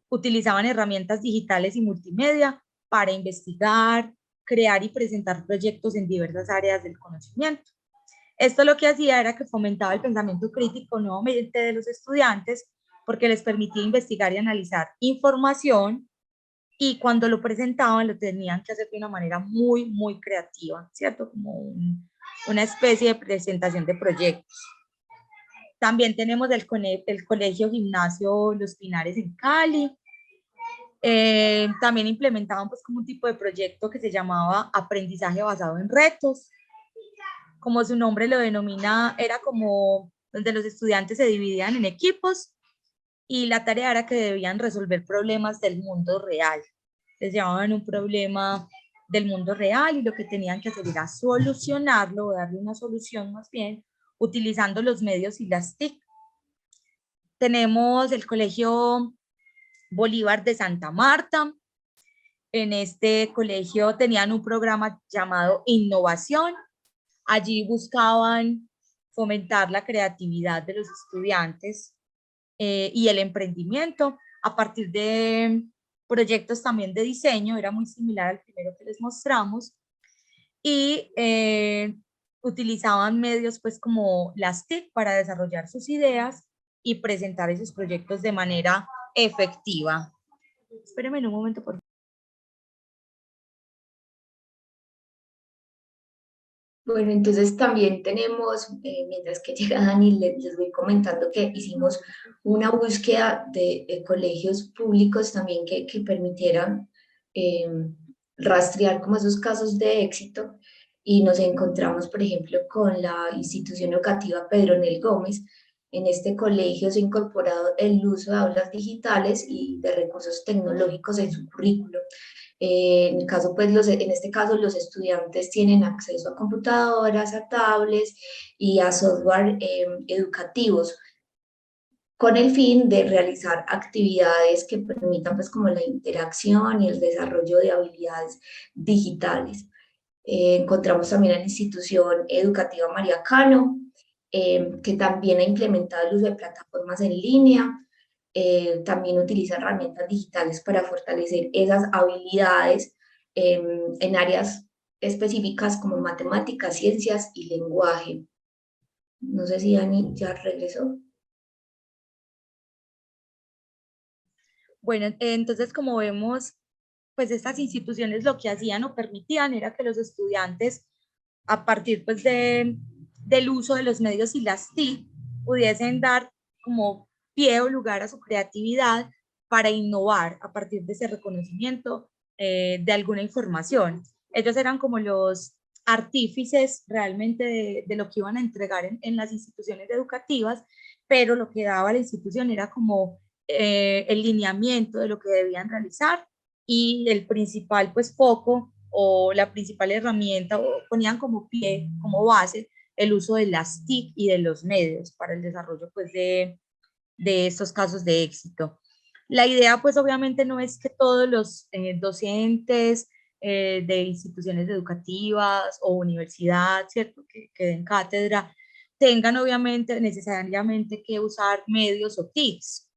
utilizaban herramientas digitales y multimedia para investigar, crear y presentar proyectos en diversas áreas del conocimiento. Esto lo que hacía era que fomentaba el pensamiento crítico nuevamente de los estudiantes porque les permitía investigar y analizar información, y cuando lo presentaban lo tenían que hacer de una manera muy creativa, ¿cierto? Como una especie de presentación de proyectos. También tenemos el Colegio Gimnasio Los Pinares en Cali. También implementaban pues como un tipo de proyecto que se llamaba aprendizaje basado en retos. Como su nombre lo denomina, era como donde los estudiantes se dividían en equipos y la tarea era que debían resolver problemas del mundo real. Les llamaban un problema del mundo real y lo que tenían que hacer era solucionarlo o darle una solución más bien utilizando los medios y las TIC. Tenemos el Colegio Bolívar de Santa Marta. En este colegio tenían un programa llamado Innovación. Allí buscaban fomentar la creatividad de los estudiantes y el emprendimiento a partir de proyectos también de diseño. Era muy similar al primero que les mostramos, y utilizaban medios pues como las TIC para desarrollar sus ideas y presentar esos proyectos de manera efectiva. Espérenme un momento, por favor. Bueno, entonces también tenemos, mientras que llega Dani, les voy comentando que hicimos una búsqueda de colegios públicos también que permitieran rastrear como esos casos de éxito, y nos encontramos, por ejemplo, con la institución educativa Pedro Nel Gómez. En este colegio se ha incorporado el uso de aulas digitales y de recursos tecnológicos en su currículo. En este caso, los estudiantes tienen acceso a computadoras, a tablets y a software educativos, con el fin de realizar actividades que permitan pues como la interacción y el desarrollo de habilidades digitales. Encontramos también a la institución educativa María Cano, que también ha implementado el uso de plataformas en línea. También utiliza herramientas digitales para fortalecer esas habilidades en áreas específicas como matemáticas, ciencias y lenguaje. No sé si Dani ya regresó. Bueno, entonces como vemos, pues estas instituciones lo que hacían o permitían era que los estudiantes, a partir pues del uso de los medios y las TIC, pudiesen dar como pie o lugar a su creatividad para innovar a partir de ese reconocimiento de alguna información. Ellos eran como los artífices realmente de lo que iban a entregar en las instituciones educativas, pero lo que daba la institución era como el lineamiento de lo que debían realizar, y el principal pues foco o la principal herramienta, o ponían como pie, como base, el uso de las TIC y de los medios para el desarrollo pues de estos casos de éxito. La idea pues obviamente no es que todos los docentes de instituciones educativas o universidad, ¿cierto?, que den cátedra, tengan obviamente necesariamente que usar medios o TICs,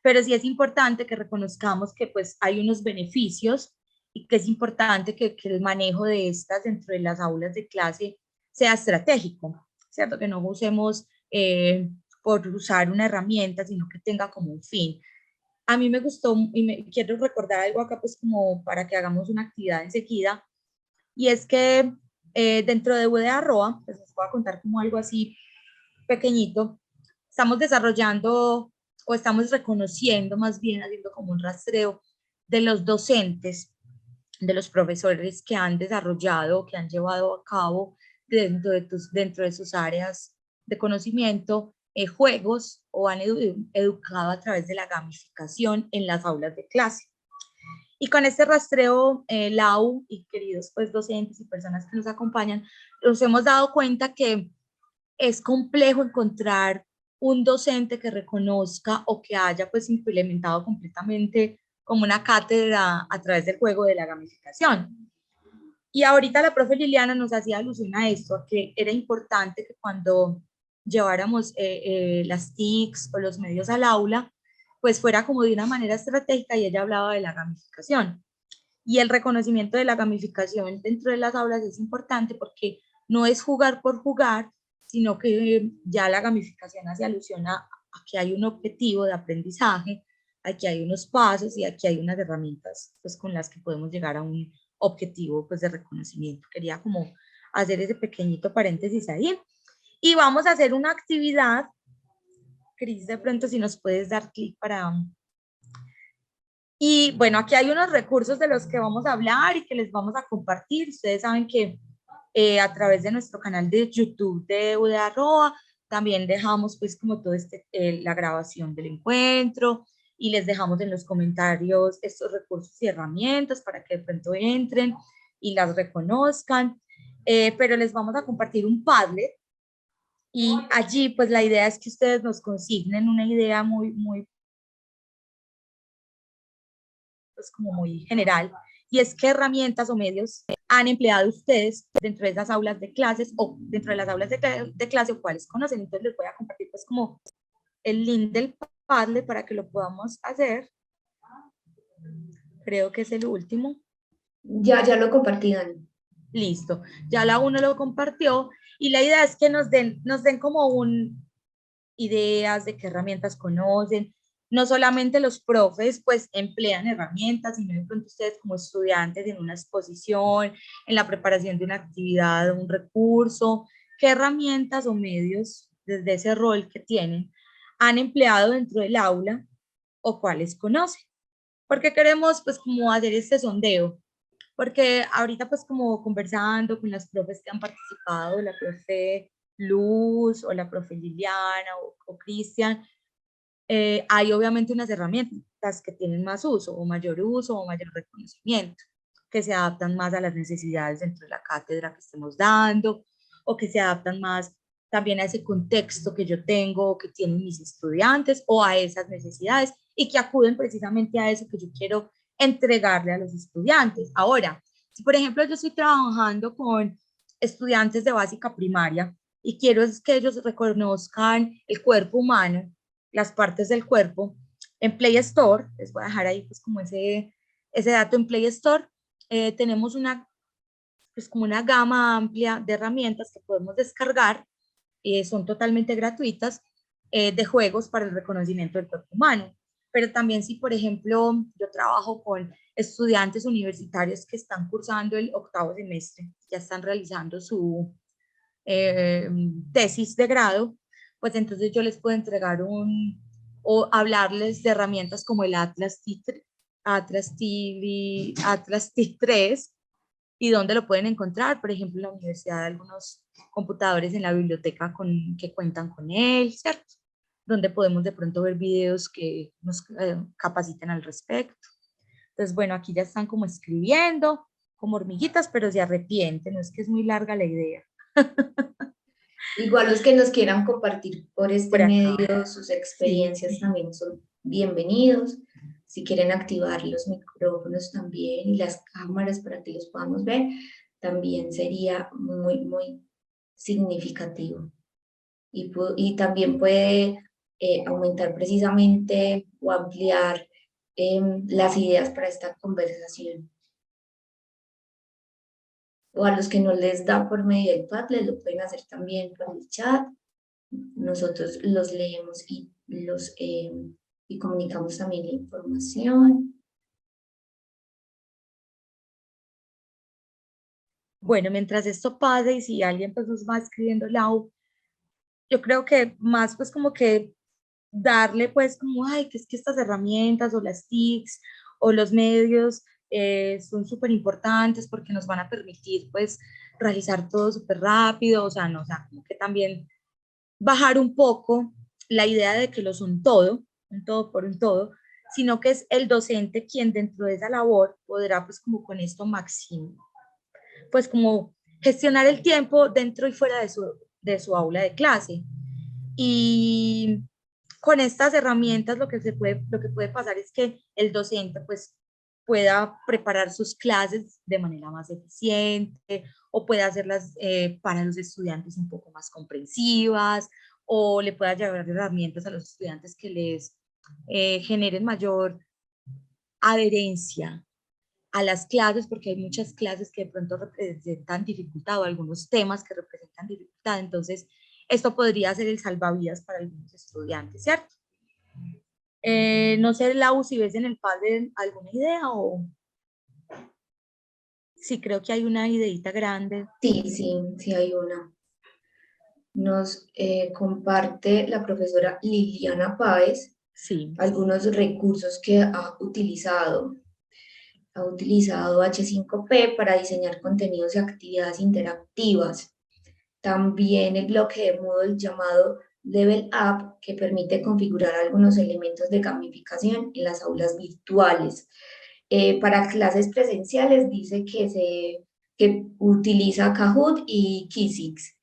pero sí es importante que reconozcamos que pues hay unos beneficios y que es importante que el manejo de estas dentro de las aulas de clase sea estratégico, ¿cierto? Que no usemos por usar una herramienta, sino que tenga como un fin. A mí me gustó y quiero recordar algo acá pues como para que hagamos una actividad enseguida, y es que dentro de UDA Roa, pues les voy a contar como algo así pequeñito. Estamos desarrollando o estamos reconociendo, más bien haciendo como un rastreo de los docentes, de los profesores que han desarrollado, que han llevado a cabo dentro de sus áreas de conocimiento, juegos, o han educado a través de la gamificación en las aulas de clase. Y con este rastreo, Lau y queridos pues docentes y personas que nos acompañan, nos hemos dado cuenta que es complejo encontrar un docente que reconozca o que haya pues implementado completamente como una cátedra a través del juego de la gamificación. Y ahorita la profe Liliana nos hacía alusión a esto, a que era importante que cuando lleváramos las TICs o los medios al aula, pues fuera como de una manera estratégica, y ella hablaba de la gamificación. Y el reconocimiento de la gamificación dentro de las aulas es importante porque no es jugar por jugar, sino que ya la gamificación hace alusión a que hay un objetivo de aprendizaje, aquí hay unos pasos y aquí hay unas herramientas pues, con las que podemos llegar a un objetivo pues, de reconocimiento. Quería como hacer ese pequeñito paréntesis ahí. Y vamos a hacer una actividad. Cris, de pronto si nos puedes dar clic para... Y bueno, aquí hay unos recursos de los que vamos a hablar y que les vamos a compartir. Ustedes saben que a través de nuestro canal de YouTube de UDA Roa también dejamos pues como todo la grabación del encuentro, y les dejamos en los comentarios estos recursos y herramientas para que de pronto entren y las reconozcan. Pero les vamos a compartir un Padlet, y allí pues la idea es que ustedes nos consignen una idea muy pues como muy general, y es qué herramientas o medios han empleado ustedes dentro de esas aulas de clases o dentro de las aulas de clase, o cuáles conocen. Entonces les voy a compartir pues como el link del Padlet para que lo podamos hacer. Creo que es el último. Ya lo compartí, Dani. Listo, ya la uno lo compartió, y la idea es que nos den como ideas, de qué herramientas conocen. No solamente los profes pues emplean herramientas, sino de pronto ustedes como estudiantes en una exposición, en la preparación de una actividad, un recurso, qué herramientas o medios desde ese rol que tienen han empleado dentro del aula o cuáles conocen. Porque queremos pues como hacer este sondeo, porque ahorita pues como conversando con las profes que han participado, la profe Luz o la profe Liliana o Cristian, hay obviamente unas herramientas que tienen más uso o mayor reconocimiento, que se adaptan más a las necesidades dentro de la cátedra que estemos dando, o que se adaptan más también a ese contexto que yo tengo o que tienen mis estudiantes o a esas necesidades y que acuden precisamente a eso que yo quiero entregarle a los estudiantes. Ahora, si por ejemplo yo estoy trabajando con estudiantes de básica primaria y quiero es que ellos reconozcan el cuerpo humano, las partes del cuerpo, en Play Store, les voy a dejar ahí pues como ese dato en Play Store, tenemos pues como una gama amplia de herramientas que podemos descargar, son totalmente gratuitas, de juegos para el reconocimiento del cuerpo humano. Pero también si, por ejemplo, yo trabajo con estudiantes universitarios que están cursando el 8º semestre, ya están realizando su tesis de grado, pues entonces yo les puedo entregar o hablarles de herramientas como el Atlas T3 y dónde lo pueden encontrar. Por ejemplo, en la universidad hay algunos computadores en la biblioteca que cuentan con él, ¿cierto? Donde podemos de pronto ver videos que nos capaciten al respecto. Entonces, bueno, aquí ya están como escribiendo, como hormiguitas, pero se arrepienten, no es que es muy larga la idea. Igual los que nos quieran compartir por este Por acá. medio sus experiencias también son bienvenidos. Si quieren activar los micrófonos también y las cámaras para que los podamos ver, también sería muy, muy significativo. Y también puede aumentar precisamente o ampliar las ideas para esta conversación. O a los que no les da por medio del pad, les lo pueden hacer también por el chat. Nosotros los leemos y comunicamos también la información. Bueno, mientras esto pasa y si alguien pues nos va escribiendo Lau, yo creo que más pues como que darle pues como, ay, que es que estas herramientas o las TICs o los medios son súper importantes porque nos van a permitir pues realizar todo súper rápido, o sea, no, o sea, como que también bajar un poco la idea de que lo son todo, un todo por un todo, sino que es el docente quien dentro de esa labor podrá pues como con esto máximo, pues como gestionar el tiempo dentro y fuera de su aula de clase. Y con estas herramientas lo que puede pasar es que el docente pues pueda preparar sus clases de manera más eficiente o pueda hacerlas para los estudiantes un poco más comprensivas o le pueda llevar herramientas a los estudiantes que les generen mayor adherencia a las clases, porque hay muchas clases que de pronto representan dificultad o algunos temas que representan dificultad. Entonces, esto podría ser el salvavidas para algunos estudiantes, ¿cierto? No sé, Lau, si ves en el padre alguna idea o... Sí, creo que hay una ideita grande. Sí hay una. Nos comparte la profesora Liliana Páez algunos recursos que ha utilizado. Ha utilizado H5P para diseñar contenidos y actividades interactivas. También el bloque de Moodle llamado Level Up, que permite configurar algunos elementos de gamificación en las aulas virtuales. Para clases presenciales dice que utiliza Kahoot y Kisix.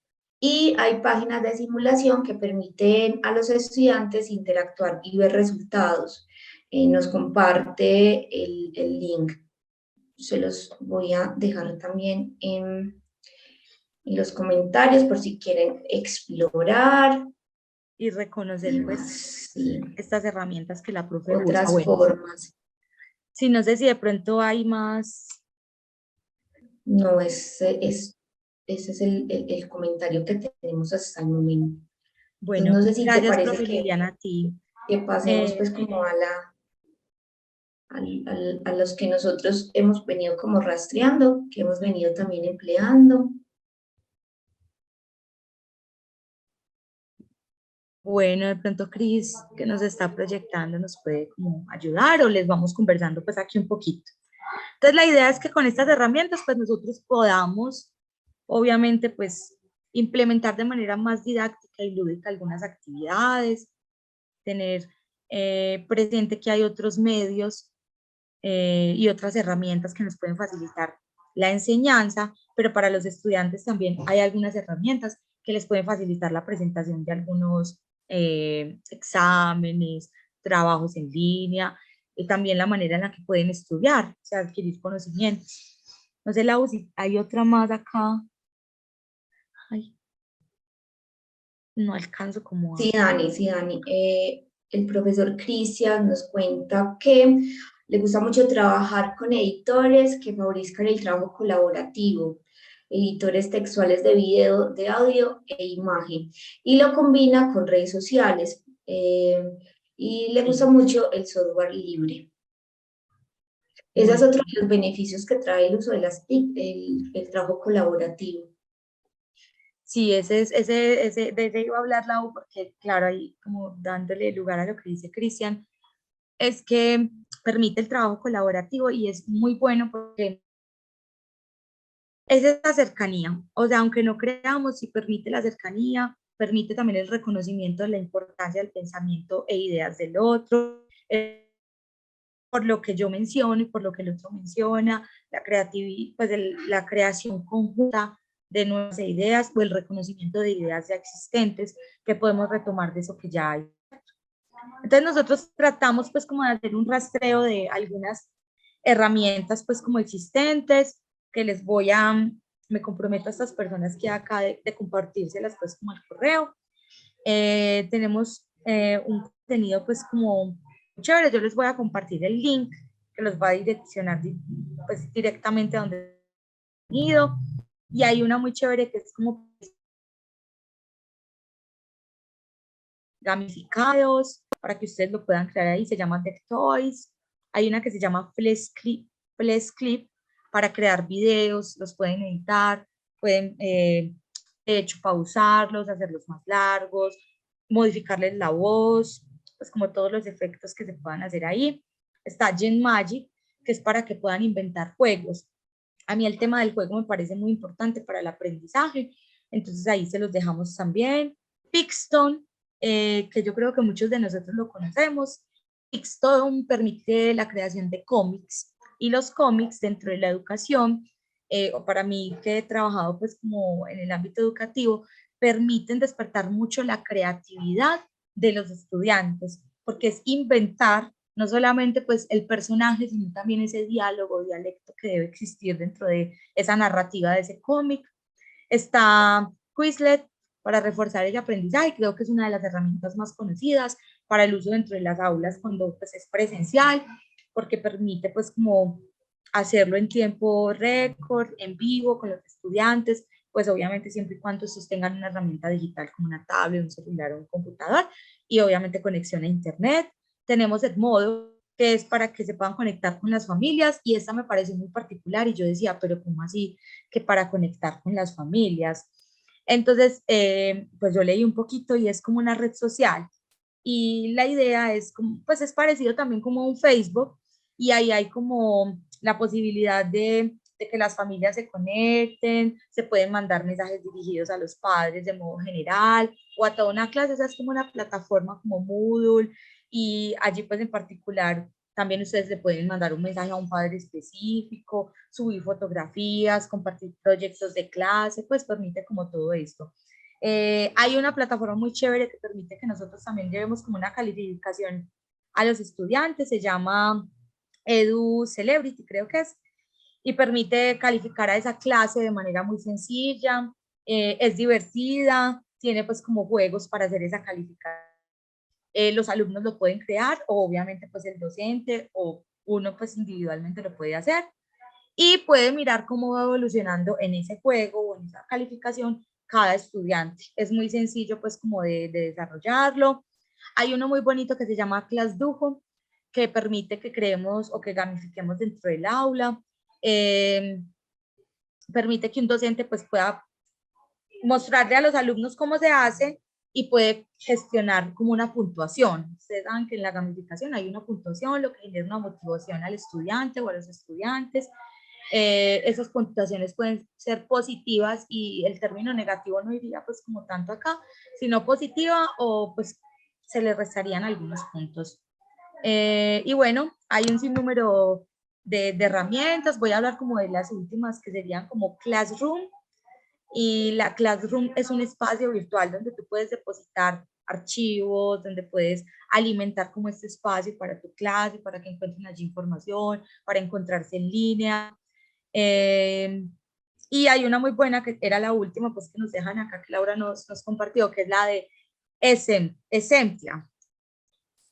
Y hay páginas de simulación que permiten a los estudiantes interactuar y ver resultados. Nos comparte el link. Se los voy a dejar también en los comentarios por si quieren explorar. Y reconocer pues estas herramientas que la profe otras usa. formas. Sí, no sé si de pronto hay más. No, ese es el comentario que tenemos hasta el momento. Bueno, no sé si te gracias, parece profe Liliana, a ti. que pasemos pues como a los que nosotros hemos venido como rastreando, que hemos venido también empleando. Bueno, de pronto Cris, que nos está proyectando, nos puede como ayudar o les vamos conversando pues aquí un poquito. Entonces la idea es que con estas herramientas pues nosotros podamos, obviamente pues implementar de manera más didáctica y lúdica algunas actividades, tener presente que hay otros medios y otras herramientas que nos pueden facilitar la enseñanza, pero para los estudiantes también hay algunas herramientas que les pueden facilitar la presentación de algunos exámenes, trabajos en línea, y también la manera en la que pueden estudiar, o sea, adquirir conocimientos. No sé, Lau, si hay otra más acá. Ay, no alcanzo como a... Sí, Dani. El profesor Cristian nos cuenta que le gusta mucho trabajar con editores que favorezcan el trabajo colaborativo, editores textuales de video, de audio e imagen, y lo combina con redes sociales. Y le gusta Sí. mucho el software libre. Ese es Bueno, otro de los beneficios que trae el uso de las TIC, el trabajo colaborativo. sí, de ese iba a hablar Lau, porque claro, ahí como dándole lugar a lo que dice Cristian, es que permite el trabajo colaborativo y es muy bueno porque es esa cercanía, o sea, aunque no creamos, si permite la cercanía, permite también el reconocimiento de la importancia del pensamiento e ideas del otro, por lo que yo menciono y por lo que el otro menciona, la creatividad, pues la creación conjunta de nuevas ideas o el reconocimiento de ideas ya existentes que podemos retomar de eso que ya hay. Entonces nosotros tratamos pues como de hacer un rastreo de algunas herramientas pues como existentes que les voy a, me comprometo a estas personas que acá de compartírselas pues como al correo. Tenemos un contenido pues como chévere, yo les voy a compartir el link que los va a direccionar pues directamente a donde han ido y hay una muy chévere que es como gamificados para que ustedes lo puedan crear ahí, se llama Tech Toys. Hay una que se llama Flash Clip para crear videos, los pueden editar, pueden de hecho pausarlos, hacerlos más largos, modificarles la voz, pues como todos los efectos que se puedan hacer ahí. Está Gen Magic, que es para que puedan inventar juegos. A mí el tema del juego me parece muy importante para el aprendizaje, entonces ahí se los dejamos también. Pixton, que yo creo que muchos de nosotros lo conocemos. Pixton permite la creación de cómics y los cómics dentro de la educación, o para mí que he trabajado pues como en el ámbito educativo, permiten despertar mucho la creatividad de los estudiantes, porque es inventar no solamente pues el personaje, sino también ese diálogo, dialecto que debe existir dentro de esa narrativa de ese cómic. Está Quizlet para reforzar el aprendizaje, creo que es una de las herramientas más conocidas para el uso dentro de las aulas cuando pues, es presencial, porque permite pues como hacerlo en tiempo récord, en vivo, con los estudiantes, pues obviamente siempre y cuando estos tengan una herramienta digital como una tablet, un celular o un computador, y obviamente conexión a internet. Tenemos Edmodo, que es para que se puedan conectar con las familias, y esta me pareció muy particular, y yo decía, pero ¿cómo así que para conectar con las familias? Entonces, pues yo leí un poquito y es como una red social, y la idea es, como, pues es parecido también como un Facebook, y ahí hay como la posibilidad de que las familias se conecten, se pueden mandar mensajes dirigidos a los padres de modo general o a toda una clase, esa es como una plataforma como Moodle y allí pues en particular también ustedes le pueden mandar un mensaje a un padre específico, subir fotografías, compartir proyectos de clase, pues permite como todo esto. Hay una plataforma muy chévere que permite que nosotros también llevemos como una calificación a los estudiantes, se llama Edu Celebrity, creo que y permite calificar a esa clase de manera muy sencilla, es divertida, tiene pues como juegos para hacer esa calificación. Los alumnos lo pueden crear o obviamente pues el docente o uno pues individualmente lo puede hacer y puede mirar cómo va evolucionando en ese juego o en esa calificación cada estudiante. Es muy sencillo pues como de desarrollarlo. Hay uno muy bonito que se llama ClassDuo, que permite que creemos o que gamifiquemos dentro del aula. Permite que un docente pues pueda mostrarle a los alumnos cómo se hace y puede gestionar como una puntuación. Ustedes saben que en la gamificación hay una puntuación, lo que genera una motivación al estudiante o a los estudiantes. Esas puntuaciones pueden ser positivas y el término negativo no iría pues como tanto acá, sino positiva o pues se le restarían algunos puntos. Y bueno, hay un sinnúmero de herramientas. Voy a hablar como de las últimas que serían como Classroom. Y la Classroom es un espacio virtual donde tú puedes depositar archivos, donde puedes alimentar como este espacio para tu clase, para que encuentren allí información, para encontrarse en línea. Y hay una muy buena que era la última, pues que nos dejan acá, que Laura nos compartió, que es la de Exemptia.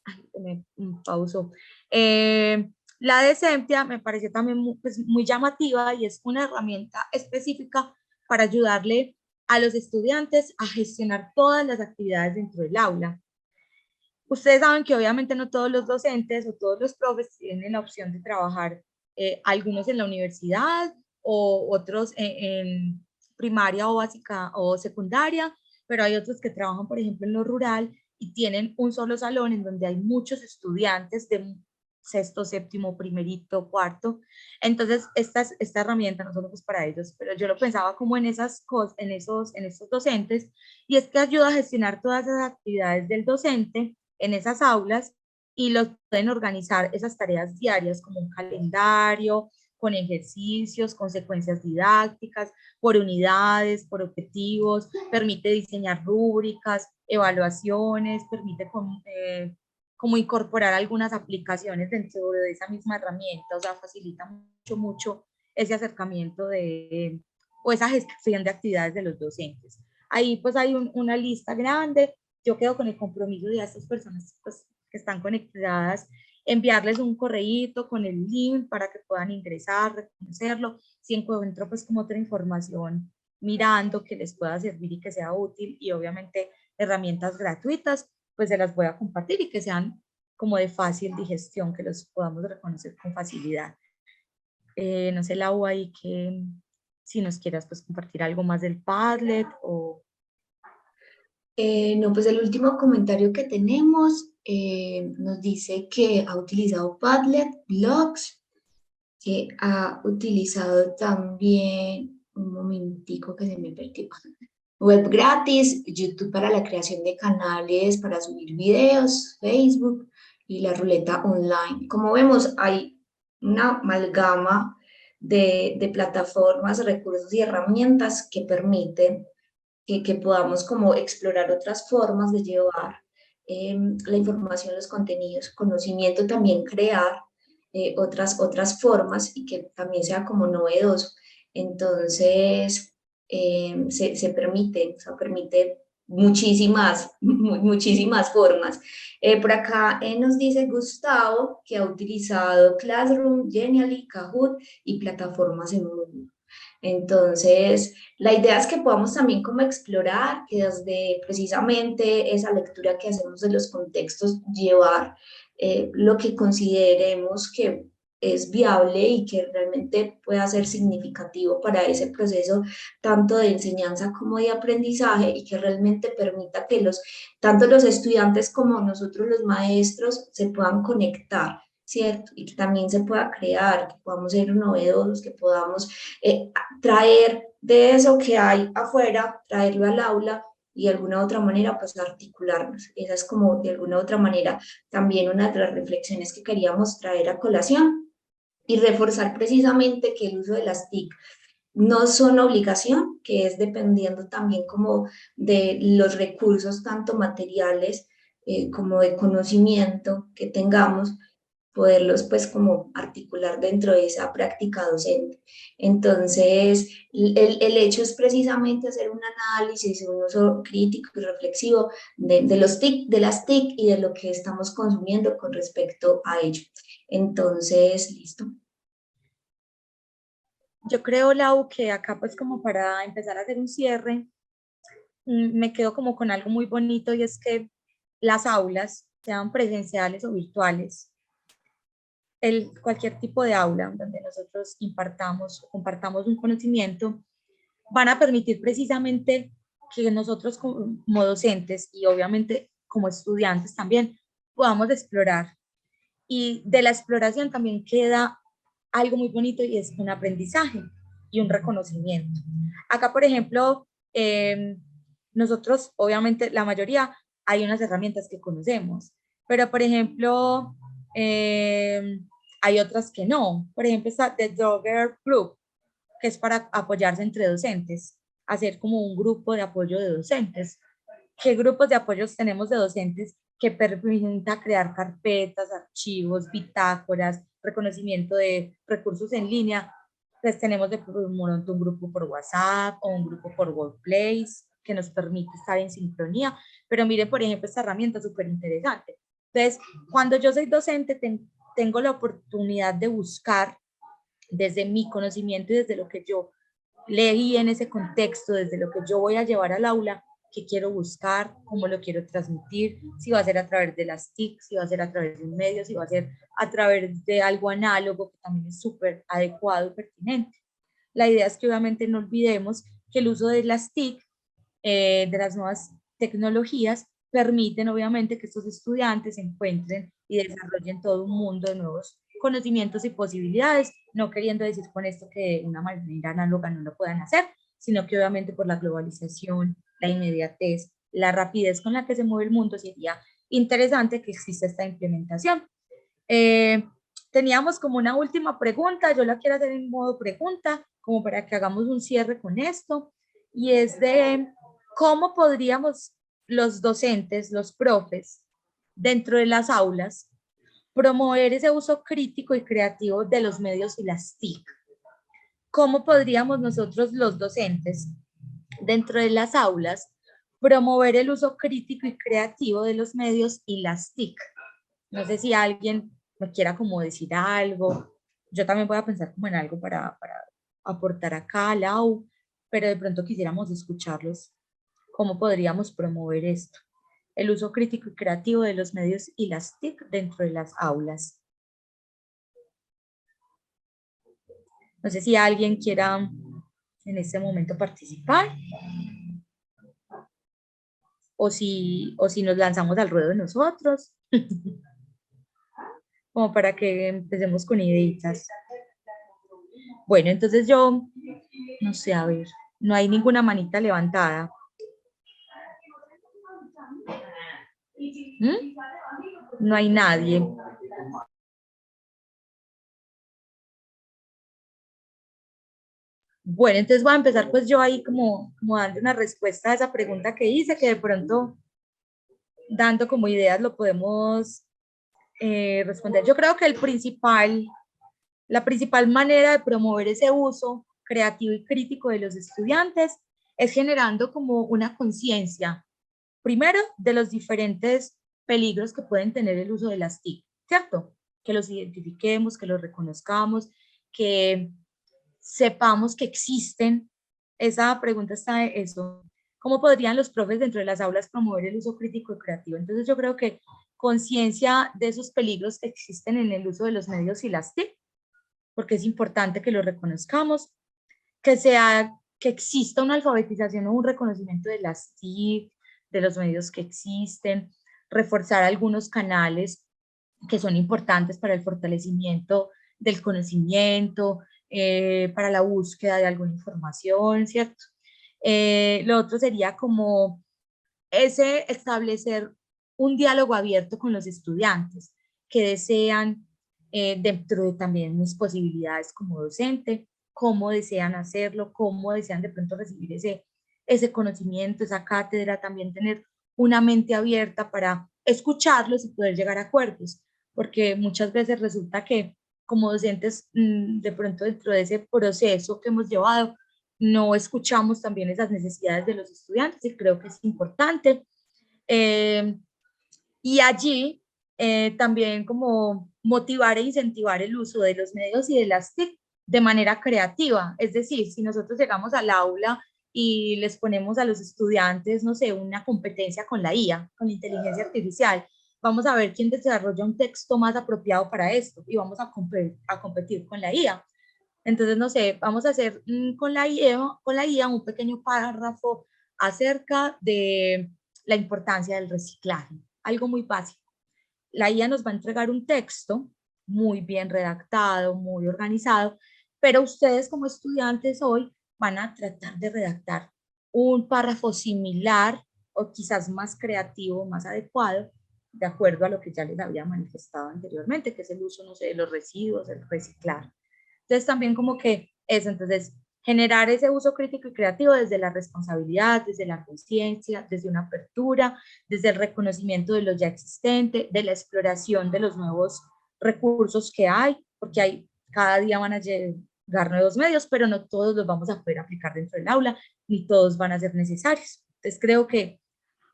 Ay, me pausó. La de Exemptia me pareció también muy llamativa y es una herramienta específica para ayudarle a los estudiantes a gestionar todas las actividades dentro del aula. Ustedes saben que obviamente no todos los docentes o todos los profes tienen la opción de trabajar, algunos en la universidad o otros en primaria o básica o secundaria, pero hay otros que trabajan, por ejemplo, en lo rural y tienen un solo salón en donde hay muchos estudiantes de sexto, séptimo, primerito, cuarto. Entonces, esta herramienta no solo es para ellos, pero yo lo pensaba como en esas cosas, en estos docentes, y es que ayuda a gestionar todas esas actividades del docente en esas aulas y los pueden organizar esas tareas diarias como un calendario, con ejercicios, con secuencias didácticas, por unidades, por objetivos, permite diseñar rúbricas, evaluaciones, permite como incorporar algunas aplicaciones dentro de esa misma herramienta, o sea, facilita mucho ese acercamiento o esa gestión de actividades de los docentes. Ahí pues hay una lista grande. Yo quedo con el compromiso de a estas personas pues, que están conectadas, enviarles un correíto con el link para que puedan ingresar, reconocerlo. Si encuentro pues como otra información mirando que les pueda servir y que sea útil, y obviamente herramientas gratuitas, pues se las voy a compartir y que sean como de fácil digestión, que los podamos reconocer con facilidad. No sé, Lau, ahí que si nos quieras pues compartir algo más del Padlet o... No, pues el último comentario que tenemos nos dice que ha utilizado Padlet, blogs, que ha utilizado también, un momentico que se me perdió, web gratis, YouTube para la creación de canales, para subir videos, Facebook y la ruleta online. Como vemos, hay una amalgama de plataformas, recursos y herramientas que permiten que podamos como explorar otras formas de llevar la información, los contenidos, conocimiento, también crear otras formas y que también sea como novedoso. Entonces, se permite, o sea, permite muchísimas formas. Por acá nos dice Gustavo que ha utilizado Classroom, Genially, Kahoot y plataformas en Moodle. Entonces, la idea es que podamos también como explorar, que desde precisamente esa lectura que hacemos de los contextos, llevar lo que consideremos que es viable y que realmente pueda ser significativo para ese proceso tanto de enseñanza como de aprendizaje, y que realmente permita que tanto los estudiantes como nosotros los maestros se puedan conectar, ¿cierto? Y que también se pueda crear, que podamos ser novedosos, que podamos traer de eso que hay afuera, traerlo al aula y de alguna otra manera pues articularnos. Esa es como de alguna otra manera también una de las reflexiones que queríamos traer a colación, y reforzar precisamente que el uso de las TIC no son obligación, que es dependiendo también como de los recursos tanto materiales como de conocimiento que tengamos, poderlos pues como articular dentro de esa práctica docente. Entonces, el hecho es precisamente hacer un análisis, un uso crítico y reflexivo de los TIC, de las TIC y de lo que estamos consumiendo con respecto a ello. Entonces, listo. Yo creo, Lau, que acá pues como para empezar a hacer un cierre, me quedo como con algo muy bonito, y es que las aulas, sean presenciales o virtuales, cualquier tipo de aula donde nosotros impartamos o compartamos un conocimiento, van a permitir precisamente que nosotros como docentes y obviamente como estudiantes también podamos explorar. Y de la exploración también queda algo muy bonito, y es un aprendizaje y un reconocimiento. Acá, por ejemplo, nosotros, obviamente, la mayoría, hay unas herramientas que conocemos, pero, por ejemplo, hay otras que no. Por ejemplo, está The Dogger Group, que es para apoyarse entre docentes, hacer como un grupo de apoyo de docentes. ¿Qué grupos de apoyos tenemos de docentes que permita crear carpetas, archivos, bitácoras, reconocimiento de recursos en línea? Pues tenemos de momento un grupo por WhatsApp o un grupo por Workplace que nos permite estar en sincronía. Pero mire, por ejemplo, esta herramienta es súper interesante. Entonces, cuando yo soy docente, tengo la oportunidad de buscar desde mi conocimiento y desde lo que yo leí en ese contexto, desde lo que yo voy a llevar al aula, qué quiero buscar, cómo lo quiero transmitir, si va a ser a través de las TIC, si va a ser a través de un medio, si va a ser a través de algo análogo, que también es súper adecuado y pertinente. La idea es que obviamente no olvidemos que el uso de las TIC, de las nuevas tecnologías, permiten obviamente que estos estudiantes se encuentren y desarrollen todo un mundo de nuevos conocimientos y posibilidades, no queriendo decir con esto que de una manera análoga no lo puedan hacer, sino que obviamente por la globalización, la inmediatez, la rapidez con la que se mueve el mundo, sería interesante que exista esta implementación. Teníamos como una última pregunta, yo la quiero hacer en modo pregunta, como para que hagamos un cierre con esto, y es de cómo podríamos los docentes, los profes, dentro de las aulas, promover ese uso crítico y creativo de los medios y las TIC. ¿Cómo podríamos nosotros los docentes, dentro de las aulas, promover el uso crítico y creativo de los medios y las TIC? No sé si alguien me quiera como decir algo. Yo también voy a pensar como en algo para aportar acá, Lau, pero de pronto quisiéramos escucharlos. ¿Cómo podríamos promover esto? El uso crítico y creativo de los medios y las TIC dentro de las aulas. No sé si alguien quiera en este momento participar, o si nos lanzamos al ruedo nosotros, como para que empecemos con ideitas. Bueno, entonces yo, no sé, a ver, no hay ninguna manita levantada. ¿Mm? No hay nadie. Bueno, entonces voy a empezar pues yo ahí como dando una respuesta a esa pregunta que hice, que de pronto dando como ideas lo podemos responder. Yo creo que la principal manera de promover ese uso creativo y crítico de los estudiantes es generando como una conciencia, primero, de los diferentes peligros que pueden tener el uso de las TIC, ¿cierto? Que los identifiquemos, que los reconozcamos, que sepamos que existen. Esa pregunta está de eso. ¿Cómo podrían los profes dentro de las aulas promover el uso crítico y creativo? Entonces yo creo que conciencia de esos peligros que existen en el uso de los medios y las TIC, porque es importante que lo reconozcamos, que exista una alfabetización o un reconocimiento de las TIC, de los medios que existen, reforzar algunos canales que son importantes para el fortalecimiento del conocimiento, para la búsqueda de alguna información, ¿cierto? Lo otro sería como establecer un diálogo abierto con los estudiantes que desean, dentro de también mis posibilidades como docente, cómo desean hacerlo, cómo desean de pronto recibir ese conocimiento, esa cátedra, también tener una mente abierta para escucharlos y poder llegar a acuerdos, porque muchas veces resulta que como docentes, de pronto dentro de ese proceso que hemos llevado, no escuchamos también esas necesidades de los estudiantes, y creo que es importante. Y allí también como motivar e incentivar el uso de los medios y de las TIC de manera creativa. Es decir, si nosotros llegamos al aula y les ponemos a los estudiantes, no sé, una competencia con la IA, con la inteligencia artificial. Vamos a ver quién desarrolla un texto más apropiado para esto y vamos a competir con la IA. Entonces, no sé, vamos a hacer con la IA un pequeño párrafo acerca de la importancia del reciclaje, algo muy básico. La IA nos va a entregar un texto muy bien redactado, muy organizado, pero ustedes como estudiantes hoy van a tratar de redactar un párrafo similar o quizás más creativo, más adecuado, de acuerdo a lo que ya les había manifestado anteriormente, que es el uso, no sé, de los residuos, el reciclar. Entonces también como que eso, entonces generar ese uso crítico y creativo desde la responsabilidad, desde la conciencia, desde una apertura, desde el reconocimiento de lo ya existente, de la exploración de los nuevos recursos que hay, porque hay, cada día van a llegar nuevos medios, pero no todos los vamos a poder aplicar dentro del aula, ni todos van a ser necesarios. Entonces creo que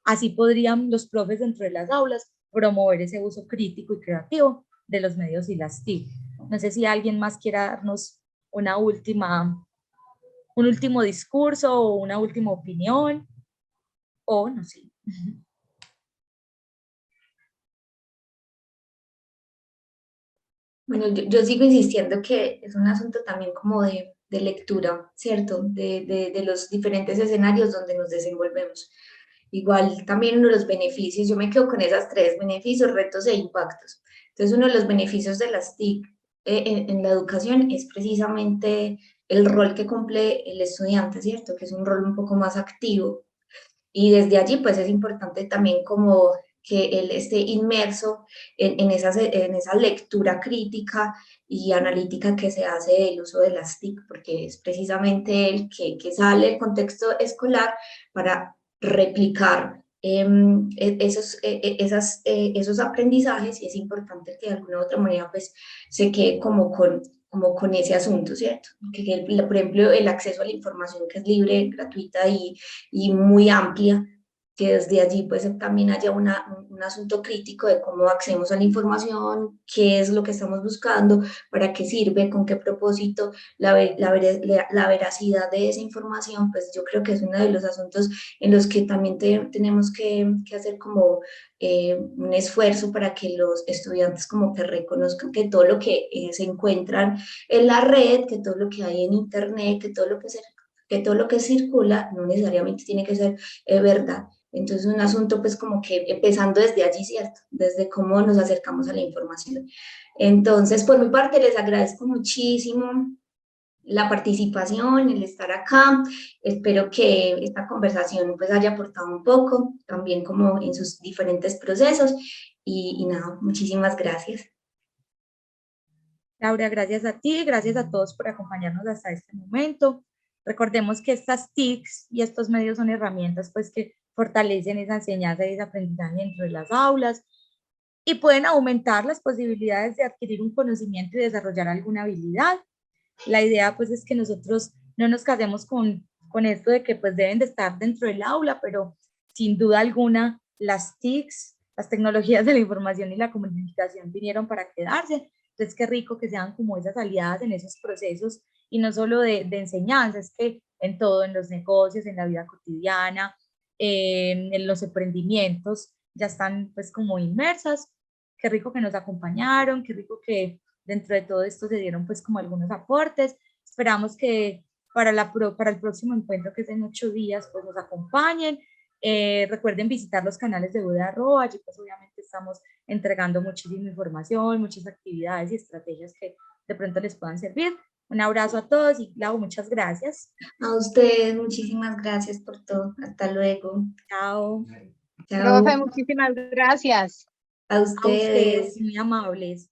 así podrían los profes dentro de las aulas promover ese uso crítico y creativo de los medios y las TIC. No sé si alguien más quiera darnos un último discurso o una última opinión, o no sé. Bueno, yo sigo insistiendo que es un asunto también como de lectura, ¿cierto? De los diferentes escenarios donde nos desenvolvemos. Igual también uno de los beneficios, yo me quedo con esas tres, beneficios, retos e impactos. Entonces uno de los beneficios de las TIC en la educación es precisamente el rol que cumple el estudiante, ¿cierto? Que es un rol un poco más activo. Y desde allí pues es importante también como que él esté inmerso en esa lectura crítica y analítica que se hace del uso de las TIC, porque es precisamente el que sale del contexto escolar para replicar esos aprendizajes, y es importante que de alguna u otra manera pues se quede como con ese asunto, ¿cierto? Que, por ejemplo, el acceso a la información que es libre, gratuita y muy amplia, que desde allí pues también haya un asunto crítico de cómo accedemos a la información, qué es lo que estamos buscando, para qué sirve, con qué propósito, la veracidad de esa información, pues yo creo que es uno de los asuntos en los que también tenemos que hacer como un esfuerzo para que los estudiantes como que reconozcan que todo lo que se encuentran en la red, que todo lo que hay en internet, que todo lo que circula no necesariamente tiene que ser verdad. Entonces, un asunto pues como que empezando desde allí, ¿cierto? Desde cómo nos acercamos a la información. Entonces, por mi parte, les agradezco muchísimo la participación, el estar acá. Espero que esta conversación pues haya aportado un poco, también como en sus diferentes procesos. Y nada, muchísimas gracias. Laura, gracias a ti, gracias a todos por acompañarnos hasta este momento. Recordemos que estas TICs y estos medios son herramientas pues que fortalecen esa enseñanza y ese aprendizaje dentro de las aulas y pueden aumentar las posibilidades de adquirir un conocimiento y desarrollar alguna habilidad. La idea pues es que nosotros no nos casemos con esto de que pues deben de estar dentro del aula, pero sin duda alguna las TICs, las tecnologías de la información y la comunicación vinieron para quedarse. Entonces qué rico que sean como esas aliadas en esos procesos y no solo de enseñanza, es que en todo, en los negocios, en la vida cotidiana, en los emprendimientos, ya están pues como inmersas. Qué rico que nos acompañaron, qué rico que dentro de todo esto se dieron pues como algunos aportes. Esperamos que para el próximo encuentro, que es en 8 días, pues nos acompañen. Recuerden visitar los canales de Buda Arroba, allí pues obviamente estamos entregando muchísima información, muchas actividades y estrategias que de pronto les puedan servir. Un abrazo a todos y Lau, muchas gracias. A ustedes, muchísimas gracias por todo. Hasta luego. Chao. Chao. Profe, muchísimas gracias. A A ustedes, ustedes. muy amables.